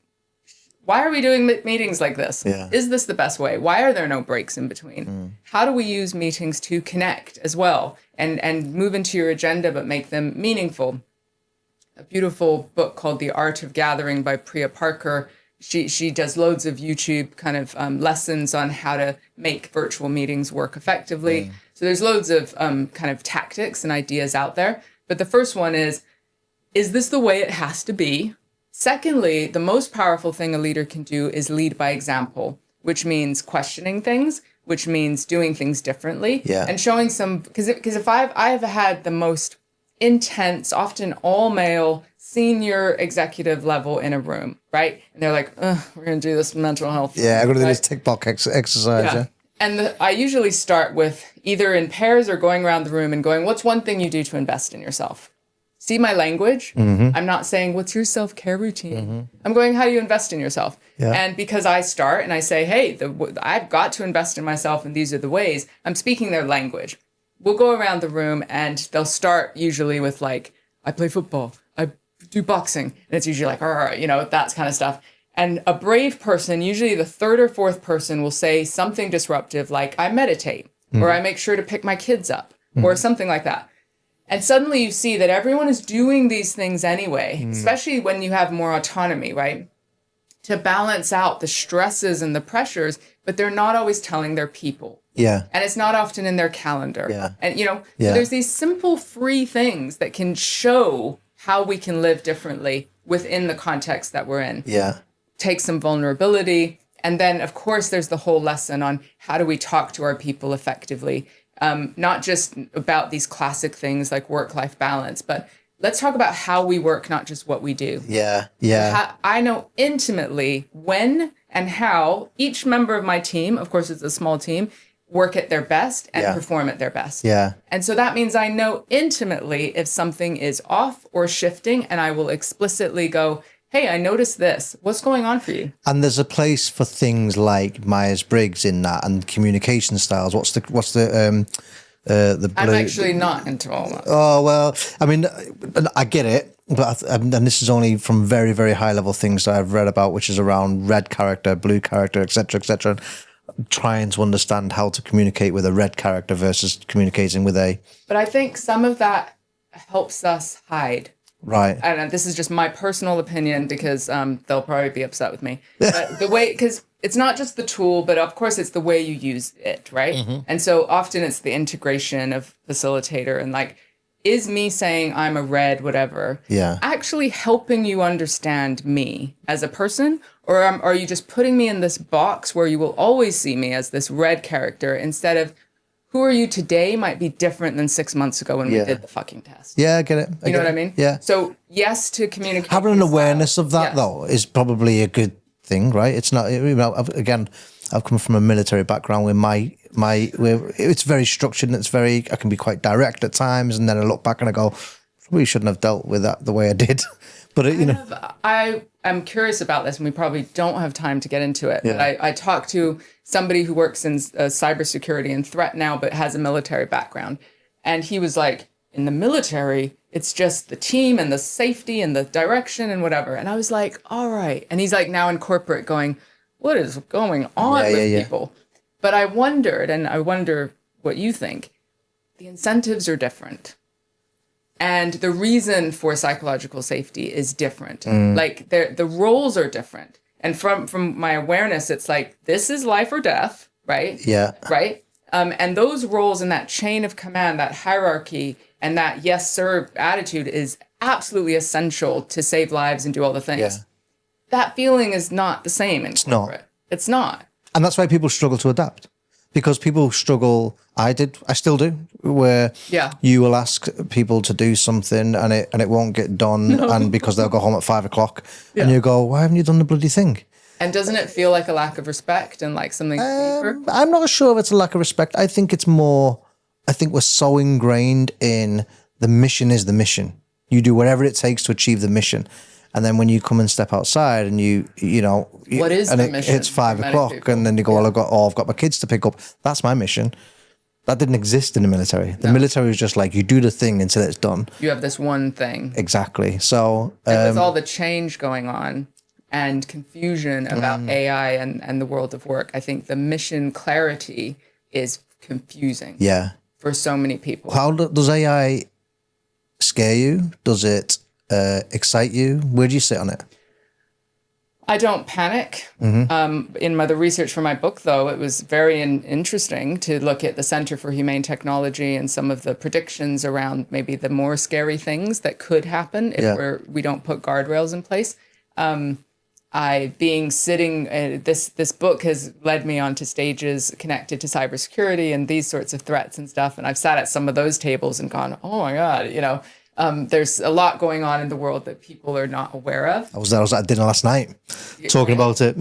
why are we doing meetings like this? Yeah. Is this the best way? Why are there no breaks in between? How do we use meetings to connect as well and move into your agenda, but make them meaningful? A beautiful book called The Art of Gathering by Priya Parker. She does loads of YouTube kind of lessons on how to make virtual meetings work effectively. So there's loads of kind of tactics and ideas out there. But the first one is this the way it has to be? Secondly, the most powerful thing a leader can do is lead by example, which means questioning things, which means doing things differently, and showing some, because if I've had the most intense, often all male, senior executive level in a room, right? And they're like, we're going to do this mental health. Yeah, I'm going to do this tick box exercise. Yeah. And I usually start with either in pairs or going around the room and going, what's one thing you do to invest in yourself? See my language? I'm not saying, what's your self-care routine? I'm going, how do you invest in yourself? Yeah. And because I start and I say, hey, I've got to invest in myself and these are the ways, I'm speaking their language. We'll go around the room and they'll start usually with like, I play football, I do boxing. And it's usually like, that kind of stuff. And a brave person, usually the third or fourth person will say something disruptive like, I meditate, or I make sure to pick my kids up, or something like that. And suddenly you see that everyone is doing these things anyway, especially when you have more autonomy, right? To balance out the stresses and the pressures, but they're not always telling their people. Yeah. And it's not often in their calendar. Yeah. And, so there's these simple, free things that can show how we can live differently within the context that we're in. Yeah. Take some vulnerability. And then, of course, there's the whole lesson on how do we talk to our people effectively. Not just about these classic things like work-life balance, but let's talk about how we work, not just what we do. Yeah, yeah. I know intimately when and how each member of my team, of course it's a small team, work at their best and perform at their best. Yeah. And so that means I know intimately if something is off or shifting, and I will explicitly go, hey, I noticed this. What's going on for you? And there's a place for things like Myers-Briggs in that and communication styles. What's the I'm actually not into all that. Oh, well, I mean, I get it, but and this is only from very, very high level things that I've read about, which is around red character, blue character, etc., trying to understand how to communicate with a red character versus communicating with a... But I think some of that helps us hide. Right. And this is just my personal opinion because they'll probably be upset with me. But because it's not just the tool, but of course it's the way you use it, right? And so often it's the integration of facilitator and like, is me saying I'm a red, whatever, actually helping you understand me as a person? Or are you just putting me in this box where you will always see me as this red character instead of who are you today might be different than 6 months ago when we did the fucking test. Yeah, I get it. You know what I mean? Yeah. So yes, to communicate. Having an awareness of that though is probably a good thing, right? It's not, again, I've come from a military background where it's very structured and I can be quite direct at times. And then I look back and I go, probably shouldn't have dealt with that the way I did. But I am curious about this, and we probably don't have time to get into it. Yeah. But I talked to somebody who works in cybersecurity and threat now, but has a military background, and he was like, "In the military, it's just the team and the safety and the direction and whatever." And I was like, "All right." And he's like, now in corporate, going, "What is going on with people?" But I wondered, and I wonder what you think. The incentives are different. And the reason for psychological safety is different. Like the roles are different. And from my awareness, it's like, this is life or death, right? Yeah. Right? And those roles in that chain of command, that hierarchy, and that yes, sir attitude is absolutely essential to save lives and do all the things. Yeah. That feeling is not the same in corporate. It's not. And that's why people struggle to adapt. Because people struggle, I still do, where you will ask people to do something and it won't get done, and because they'll go home at 5 o'clock, and you go, why haven't you done the bloody thing? And doesn't it feel like a lack of respect and like something deeper? I'm not sure if it's a lack of respect. I think we're so ingrained in the mission is the mission. You do whatever it takes to achieve the mission. And then when you come and step outside and what is the mission? It's 5 o'clock and then you go, well, I've got my kids to pick up. That's my mission. That didn't exist in the military. The military was just like, you do the thing until it's done. You have this one thing. Exactly. So and with all the change going on and confusion about AI and the world of work. I think the mission clarity is confusing for so many people. How does AI scare you? Does it excite you? Where do you sit on it? I don't panic. In the research for my book, though, it was very interesting to look at the Center for Humane Technology and some of the predictions around maybe the more scary things that could happen if we don't put guardrails in place. This book has led me onto stages connected to cybersecurity and these sorts of threats and stuff. And I've sat at some of those tables and gone, oh my God, there's a lot going on in the world that people are not aware of. I was at dinner last night talking about it.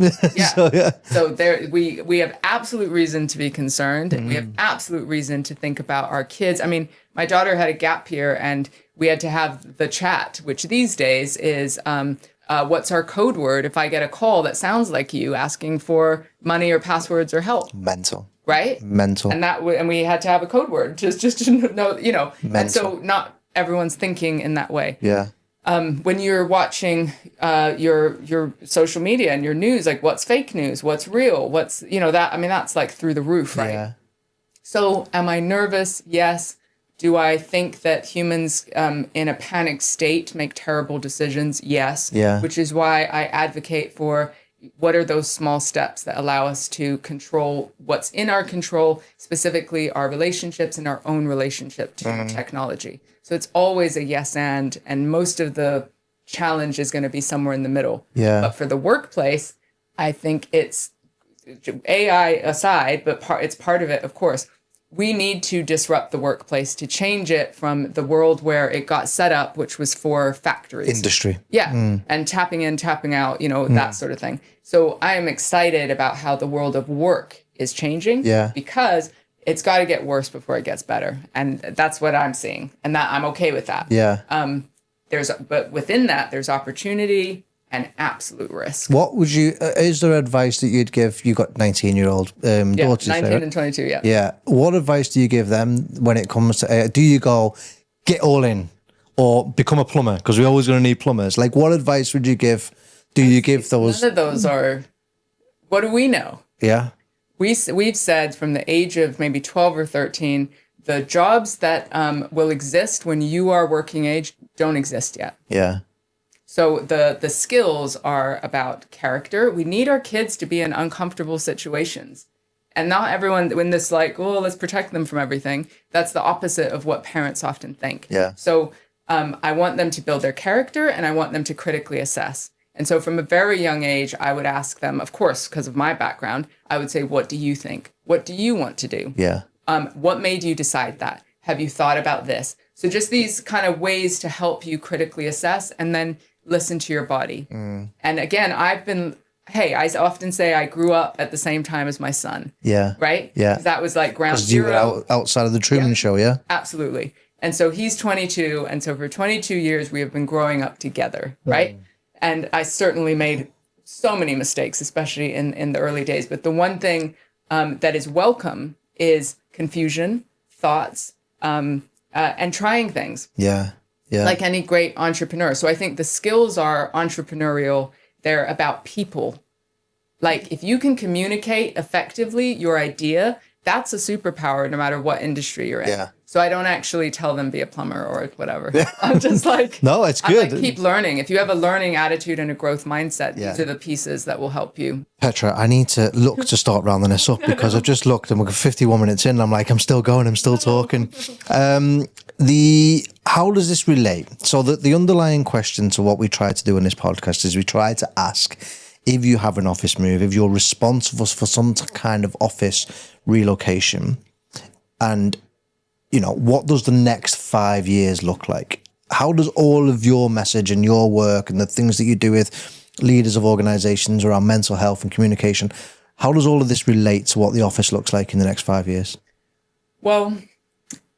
So we have absolute reason to be concerned. And we have absolute reason to think about our kids. I mean, my daughter had a gap year and we had to have the chat, which these days is, what's our code word if I get a call that sounds like you asking for money or passwords or help? Mental. Right? Mental. And we had to have a code word just to know, Mental. And so not everyone's thinking in that way. Yeah. When you're watching your social media and your news, like what's fake news, what's real, that's like through the roof, right? Yeah. So am I nervous? Yes. Do I think that humans in a panic state make terrible decisions? Yes. Yeah. Which is why I advocate for what are those small steps that allow us to control what's in our control, specifically our relationships and our own relationship to technology. So it's always a yes and most of the challenge is going to be somewhere in the middle. Yeah. But for the workplace, I think it's AI aside, but it's part of it, of course. We need to disrupt the workplace to change it from the world where it got set up, which was for factories. Industry. Yeah. And tapping in, tapping out, that sort of thing. So I am excited about how the world of work is changing because it's got to get worse before it gets better. And that's what I'm seeing. And that I'm okay with that. Yeah. But within that, there's opportunity and absolute risk. What would you, is there advice that you'd give, you got 19-year-old daughters? 19 and 22, yeah. Yeah. What advice do you give them when it comes to AI? Do you go, get all in or become a plumber? Because we're always going to need plumbers. Like what advice would you give? Do you give those? None of those are, what do we know? Yeah. We've said from the age of maybe 12 or 13, the jobs that will exist when you are working age don't exist yet. Yeah. So the skills are about character. We need our kids to be in uncomfortable situations. And not everyone, when this like, oh, let's protect them from everything, that's the opposite of what parents often think. Yeah. So I want them to build their character and I want them to critically assess. And so from a very young age, I would ask them, of course, because of my background, I would say, what do you think? What do you want to do? Yeah. What made you decide that? Have you thought about this? So just these kind of ways to help you critically assess and then listen to your body. And again, I often say I grew up at the same time as my son. Yeah. Right? Yeah. That was like ground Because you zero. were outside of the Truman Show, yeah? Absolutely. And so he's 22. And so for 22 years, we have been growing up together. Right? And I certainly made so many mistakes, especially in the early days. But the one thing that is welcome is confusion, thoughts, and trying things. Yeah. Yeah. Like any great entrepreneur. So I think the skills are entrepreneurial. They're about people. Like if you can communicate effectively your idea, that's a superpower no matter what industry you're in. Yeah. So I don't actually tell them be a plumber or whatever. I'm just like, no, it's good. I'm like, keep learning. If you have a learning attitude and a growth mindset, these are the pieces that will help you. Petra, I need to look to start rounding this up because I've just looked and we're 51 minutes in. And I'm like, I'm still going, I'm still talking. How does this relate? So the underlying question to what we try to do in this podcast is we try to ask if you have an office move, if you're responsible for some kind of office relocation, and what does the next 5 years look like? How does all of your message and your work and the things that you do with leaders of organizations around mental health and communication, how does all of this relate to what the office looks like in the next 5 years? Well,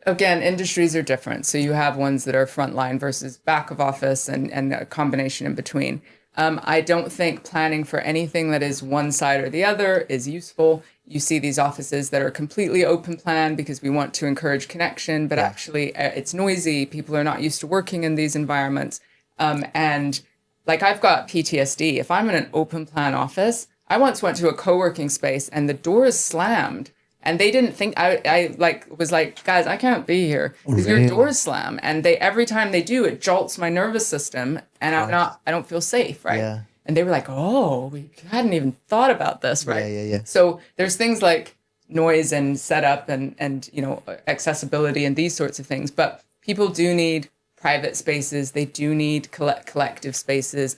again, industries are different. So you have ones that are frontline versus back of office and a combination in between. I don't think planning for anything that is one side or the other is useful. You see these offices that are completely open plan because we want to encourage connection, but actually it's noisy. People are not used to working in these environments. And like I've got PTSD. If I'm in an open plan office, I once went to a co-working space and the doors slammed and they didn't think I like was like, guys, I can't be here because your doors slam. And they, every time they do, it jolts my nervous system and I don't feel safe. Right. Yeah. And they were like, oh, we hadn't even thought about this. Right. Yeah. So there's things like noise and setup and, you know, accessibility and these sorts of things. But people do need private spaces. They do need collective spaces.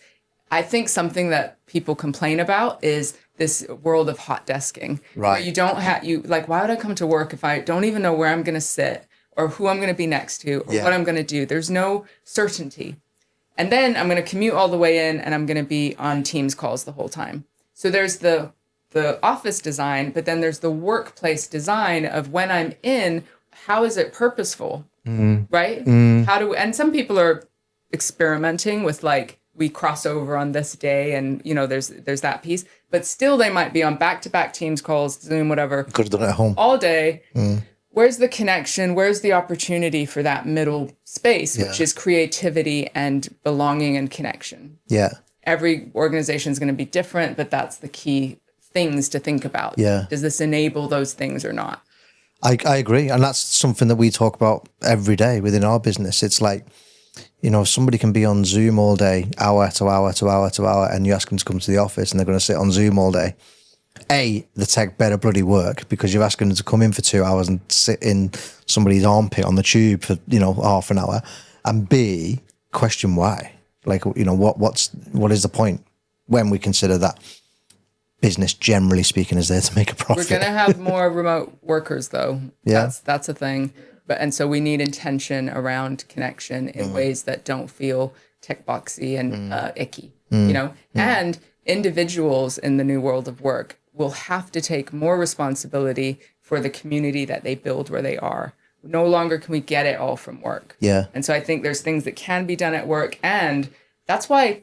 I think something that people complain about is this world of hot desking. Right. Where you don't have, like, why would I come to work if I don't even know where I'm going to sit or who I'm going to be next to or what I'm going to do? There's no certainty. And then I'm going to commute all the way in and I'm going to be on Teams calls the whole time. So there's the office design, but then there's the workplace design of when I'm in, how is it purposeful? Right? And some people are experimenting with like, we cross over on this day and, you know, there's that piece, but still they might be on back-to-back Teams calls, Zoom, whatever. Could have done it at home. All day. Where's the connection? Where's the opportunity for that middle space, which is creativity and belonging and connection? Yeah. Every organization is going to be different, but that's the key things to think about. Yeah. Does this enable those things or not? I agree. And that's something that we talk about every day within our business. It's like, you know, somebody can be on Zoom all day, hour to hour to hour to hour, and you ask them to come to the office and they're going to sit on Zoom all day. A, the tech better bloody work because you're asking them to come in for 2 hours and sit in somebody's armpit on the tube for, you know, half an hour. And B, question why. Like, you know, what is the point when we consider that business, generally speaking, is there to make a profit? We're going to have more remote workers, though. Yeah. That's a thing. And so we need intention around connection in ways that don't feel tech boxy and icky, you know? And individuals in the new world of work will have to take more responsibility for the community that they build where they are. No longer can we get it all from work. Yeah. And so I think there's things that can be done at work. And that's why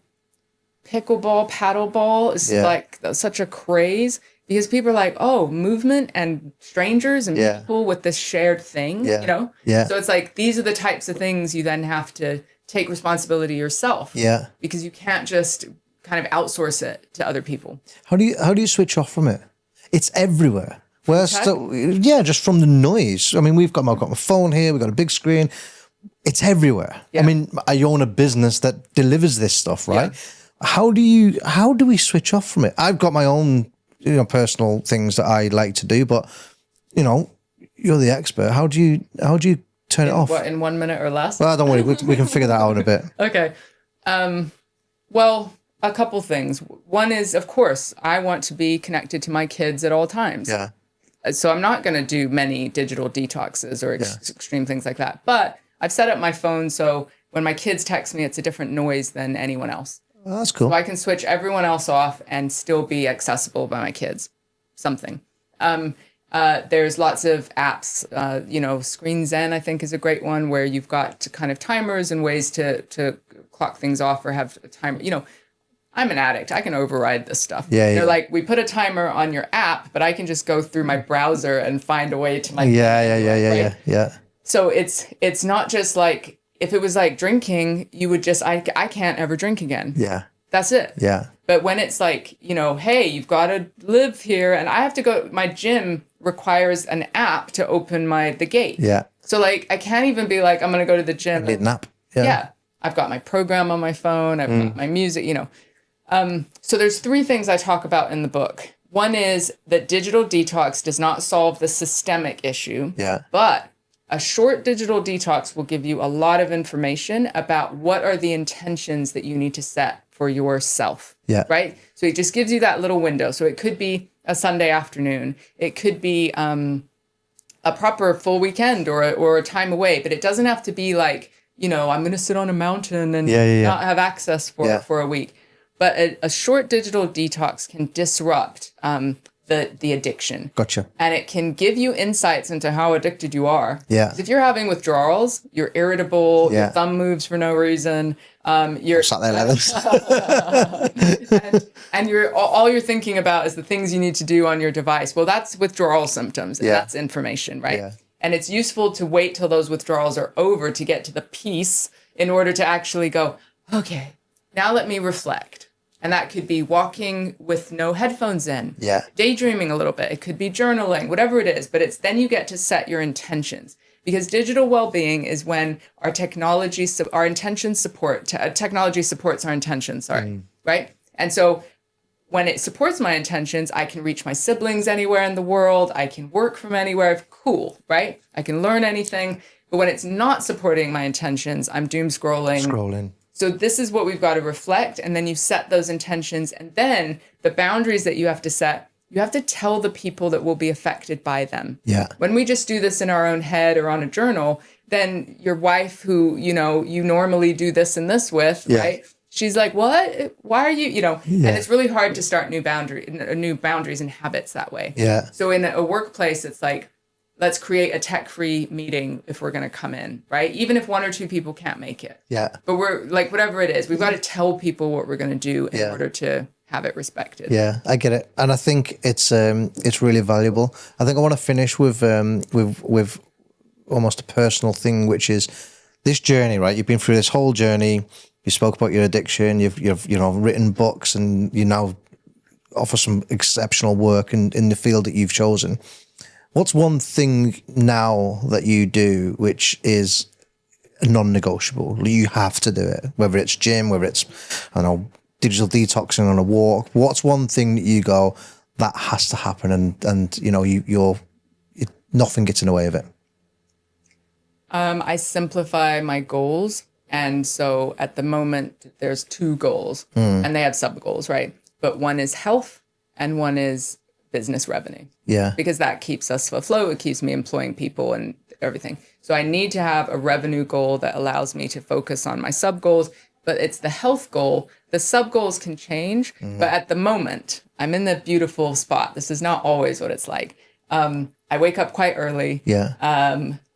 pickleball, paddleball is like such a craze. Because people are like, oh, movement and strangers and people with this shared thing, you know? Yeah. So it's like, these are the types of things you then have to take responsibility yourself. Yeah. Because you can't just kind of outsource it to other people. How do you switch off from it? It's everywhere. Just from the noise. I mean, I've got my phone here, we've got a big screen. It's everywhere. Yeah. I mean, I own a business that delivers this stuff, right? Yeah. How do we switch off from it? I've got my own, you know, personal things that I like to do, but you know, you're the expert. How do you turn it off? What, in 1 minute or less? Well, don't worry, we can figure that out in a bit. Okay. Well, a couple things. One is, of course, I want to be connected to my kids at all times. Yeah. So I'm not going to do many digital detoxes or extreme things like that. But I've set up my phone so when my kids text me, it's a different noise than anyone else. Oh, that's cool. So I can switch everyone else off and still be accessible by my kids. Something. There's lots of apps. You know, Screen Zen, I think, is a great one where you've got kind of timers and ways to clock things off or have a timer. You know, I'm an addict. I can override this stuff. Yeah. They're like, we put a timer on your app, but I can just go through my browser and find a way to my Yeah. So it's not just like, if it was like drinking, you would just, I can't ever drink again. Yeah. That's it. Yeah. But when it's like, you know, hey, you've got to live here and I have to go, my gym requires an app to open the gate. Yeah. So like, I can't even be like, I'm going to go to the gym. I need an app. Yeah. I've got my program on my phone. I've got my music, you know. So there's 3 things I talk about in the book. One is that digital detox does not solve the systemic issue. Yeah. But a short digital detox will give you a lot of information about what are the intentions that you need to set for yourself. Yeah. Right? So it just gives you that little window. So it could be a Sunday afternoon. It could be a proper full weekend or a time away. But it doesn't have to be like, you know, I'm going to sit on a mountain and not have access for a week. But a short digital detox can disrupt the addiction. Gotcha. And it can give you insights into how addicted you are. Yeah. 'Cause if you're having withdrawals, you're irritable, your thumb moves for no reason. You're sat there like this. and all you're thinking about is the things you need to do on your device. Well, that's withdrawal symptoms. And that's information, right? Yeah. And it's useful to wait till those withdrawals are over to get to the peace in order to actually go, okay, Now let me reflect. And that could be walking with no headphones in, daydreaming a little bit. It could be journaling, whatever it is. But it's then you get to set your intentions, because digital well-being is when our technology supports our intentions, right? And so when it supports my intentions, I can reach my siblings anywhere in the world. I can work from anywhere. Cool, right? I can learn anything. But when it's not supporting my intentions, I'm doom scrolling. So this is what we've got to reflect. And then you set those intentions. And then the boundaries that you have to set, you have to tell the people that will be affected by them. Yeah. When we just do this in our own head or on a journal, then your wife, who, you normally do this and this with, right? She's like, what? Why are you, and it's really hard to start new boundaries and habits that way. Yeah. So in a workplace, it's like, let's create a tech-free meeting if we're going to come in, right? Even if one or two people can't make it. Yeah. But we're like, whatever it is, we've got to tell people what we're going to do in order to have it respected. Yeah, I get it. And I think it's really valuable. I think I want to finish with almost a personal thing, which is this journey, right? You've been through this whole journey. You spoke about your addiction. You've written books, and you now offer some exceptional work in the field that you've chosen. What's one thing now that you do which is non-negotiable? You have to do it, whether it's gym, whether it's, digital detoxing on a walk. What's one thing that you go, that has to happen, and nothing gets in the way of it? I simplify my goals. And so at the moment, there's 2 goals, and they have sub-goals, right? But one is health and one is business revenue. Yeah. Because that keeps us afloat. It keeps me employing people and everything. So I need to have a revenue goal that allows me to focus on my sub-goals, but it's the health goal. The sub-goals can change, but at the moment, I'm in the beautiful spot. This is not always what it's like. I wake up quite early. Yeah.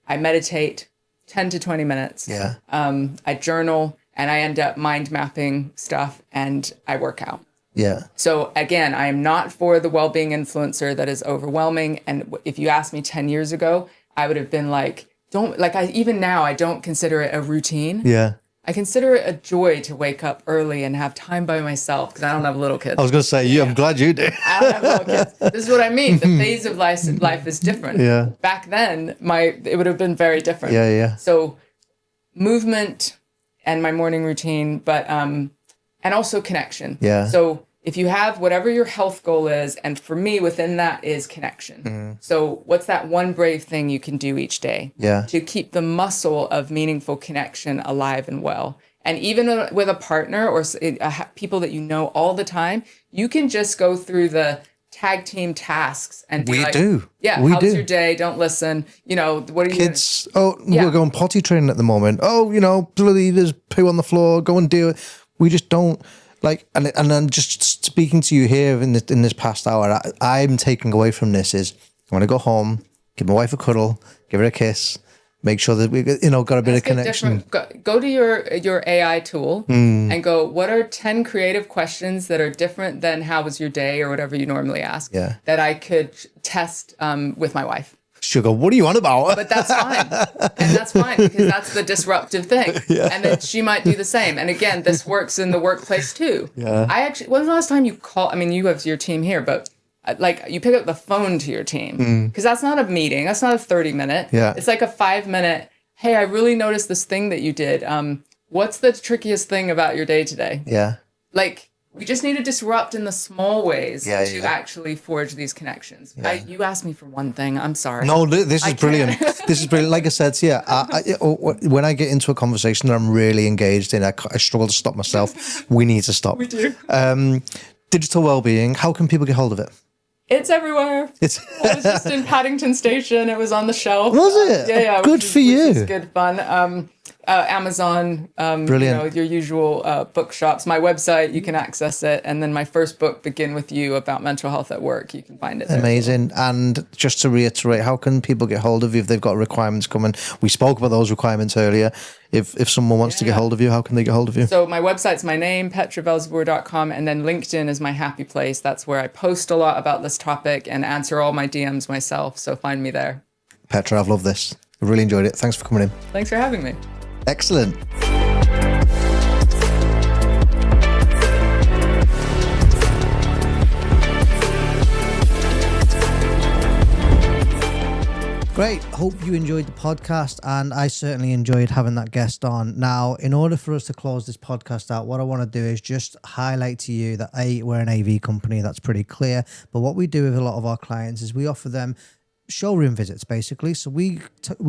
I meditate 10 to 20 minutes. Yeah. I journal, and I end up mind mapping stuff, and I work out. Yeah. So again, I am not for the well-being influencer that is overwhelming. And if you asked me 10 years ago, I would have been like, even now, I don't consider it a routine. Yeah. I consider it a joy to wake up early and have time by myself, because I don't have little kids. I was going to say, I'm glad you do. I don't have little kids. This is what I mean. The phase of life is different. Yeah. Back then, it would have been very different. Yeah, yeah. So movement and my morning routine, but and also connection. Yeah. So if you have whatever your health goal is, and for me, within that is connection. So what's that one brave thing you can do each day to keep the muscle of meaningful connection alive and well? And even with a partner or people that you know all the time, you can just go through the tag team tasks and be how's your day? Don't listen. What are you kids? We're going potty training at the moment. Bloody, there's poo on the floor. Go and do it. We just don't. And then just speaking to you here in this past hour, I'm taking away from this is I want to go home, give my wife a cuddle, give her a kiss, make sure that we got a bit of connection. Go to your AI tool and go, what are 10 creative questions that are different than how was your day or whatever you normally ask that I could test with my wife. She'll go, what are you on about? But that's fine. And that's fine, because that's the disruptive thing. Yeah. And then she might do the same. And again, this works in the workplace too. Yeah. When was the last time you call? I mean, you have your team here, but you pick up the phone to your team, because that's not a meeting. That's not a 30-minute. Yeah. It's like a 5-minute, hey, I really noticed this thing that you did. What's the trickiest thing about your day today? Yeah. We just need to disrupt in the small ways to actually forge these connections. Yeah. You asked me for one thing. I'm sorry. No, this is brilliant. This is brilliant. Like I said, when I get into a conversation that I'm really engaged in, I struggle to stop myself. We need to stop. We do. Digital well-being. How can people get hold of it? It's everywhere. It was just in Paddington Station. It was on the shelf. Was it? Yeah. Good for you. Which is good fun. Amazon, brilliant. Your usual bookshops. My website, you can access it. And then my first book, Begin With You, about mental health at work. You can find it there. Amazing. And just to reiterate, how can people get hold of you if they've got requirements coming? We spoke about those requirements earlier. If someone wants to get hold of you, how can they get hold of you? So my website's my name, petravelzeboer.com, and then LinkedIn is my happy place. That's where I post a lot about this topic and answer all my DMs myself. So find me there. Petra, I've loved this. I really enjoyed it. Thanks for coming in. Thanks for having me. Excellent. Great. Hope you enjoyed the podcast, and I certainly enjoyed having that guest on. Now, in order for us to close this podcast out, what I want to do is just highlight to you that we're an AV company. That's pretty clear. But what we do with a lot of our clients is we offer them showroom visits, basically. So we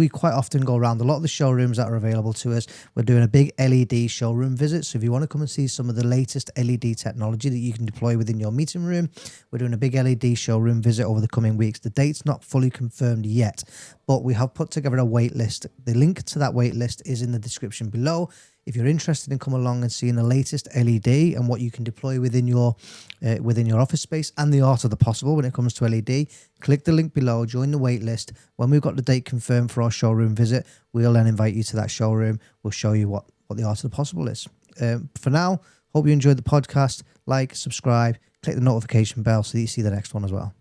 quite often go around a lot of the showrooms that are available to us. We're doing a big LED showroom visit. So if you want to come and see some of the latest LED technology that you can deploy within your meeting room, we're doing a big LED showroom visit over the coming weeks. The date's not fully confirmed yet, but we have put together a wait list. The link to that wait list is in the description below. If you're interested in coming along and seeing the latest LED and what you can deploy within your office space and the art of the possible when it comes to LED, click the link below, join the wait list. When we've got the date confirmed for our showroom visit, we'll then invite you to that showroom. We'll show you what the art of the possible is. For now, hope you enjoyed the podcast. Like, subscribe, click the notification bell so that you see the next one as well.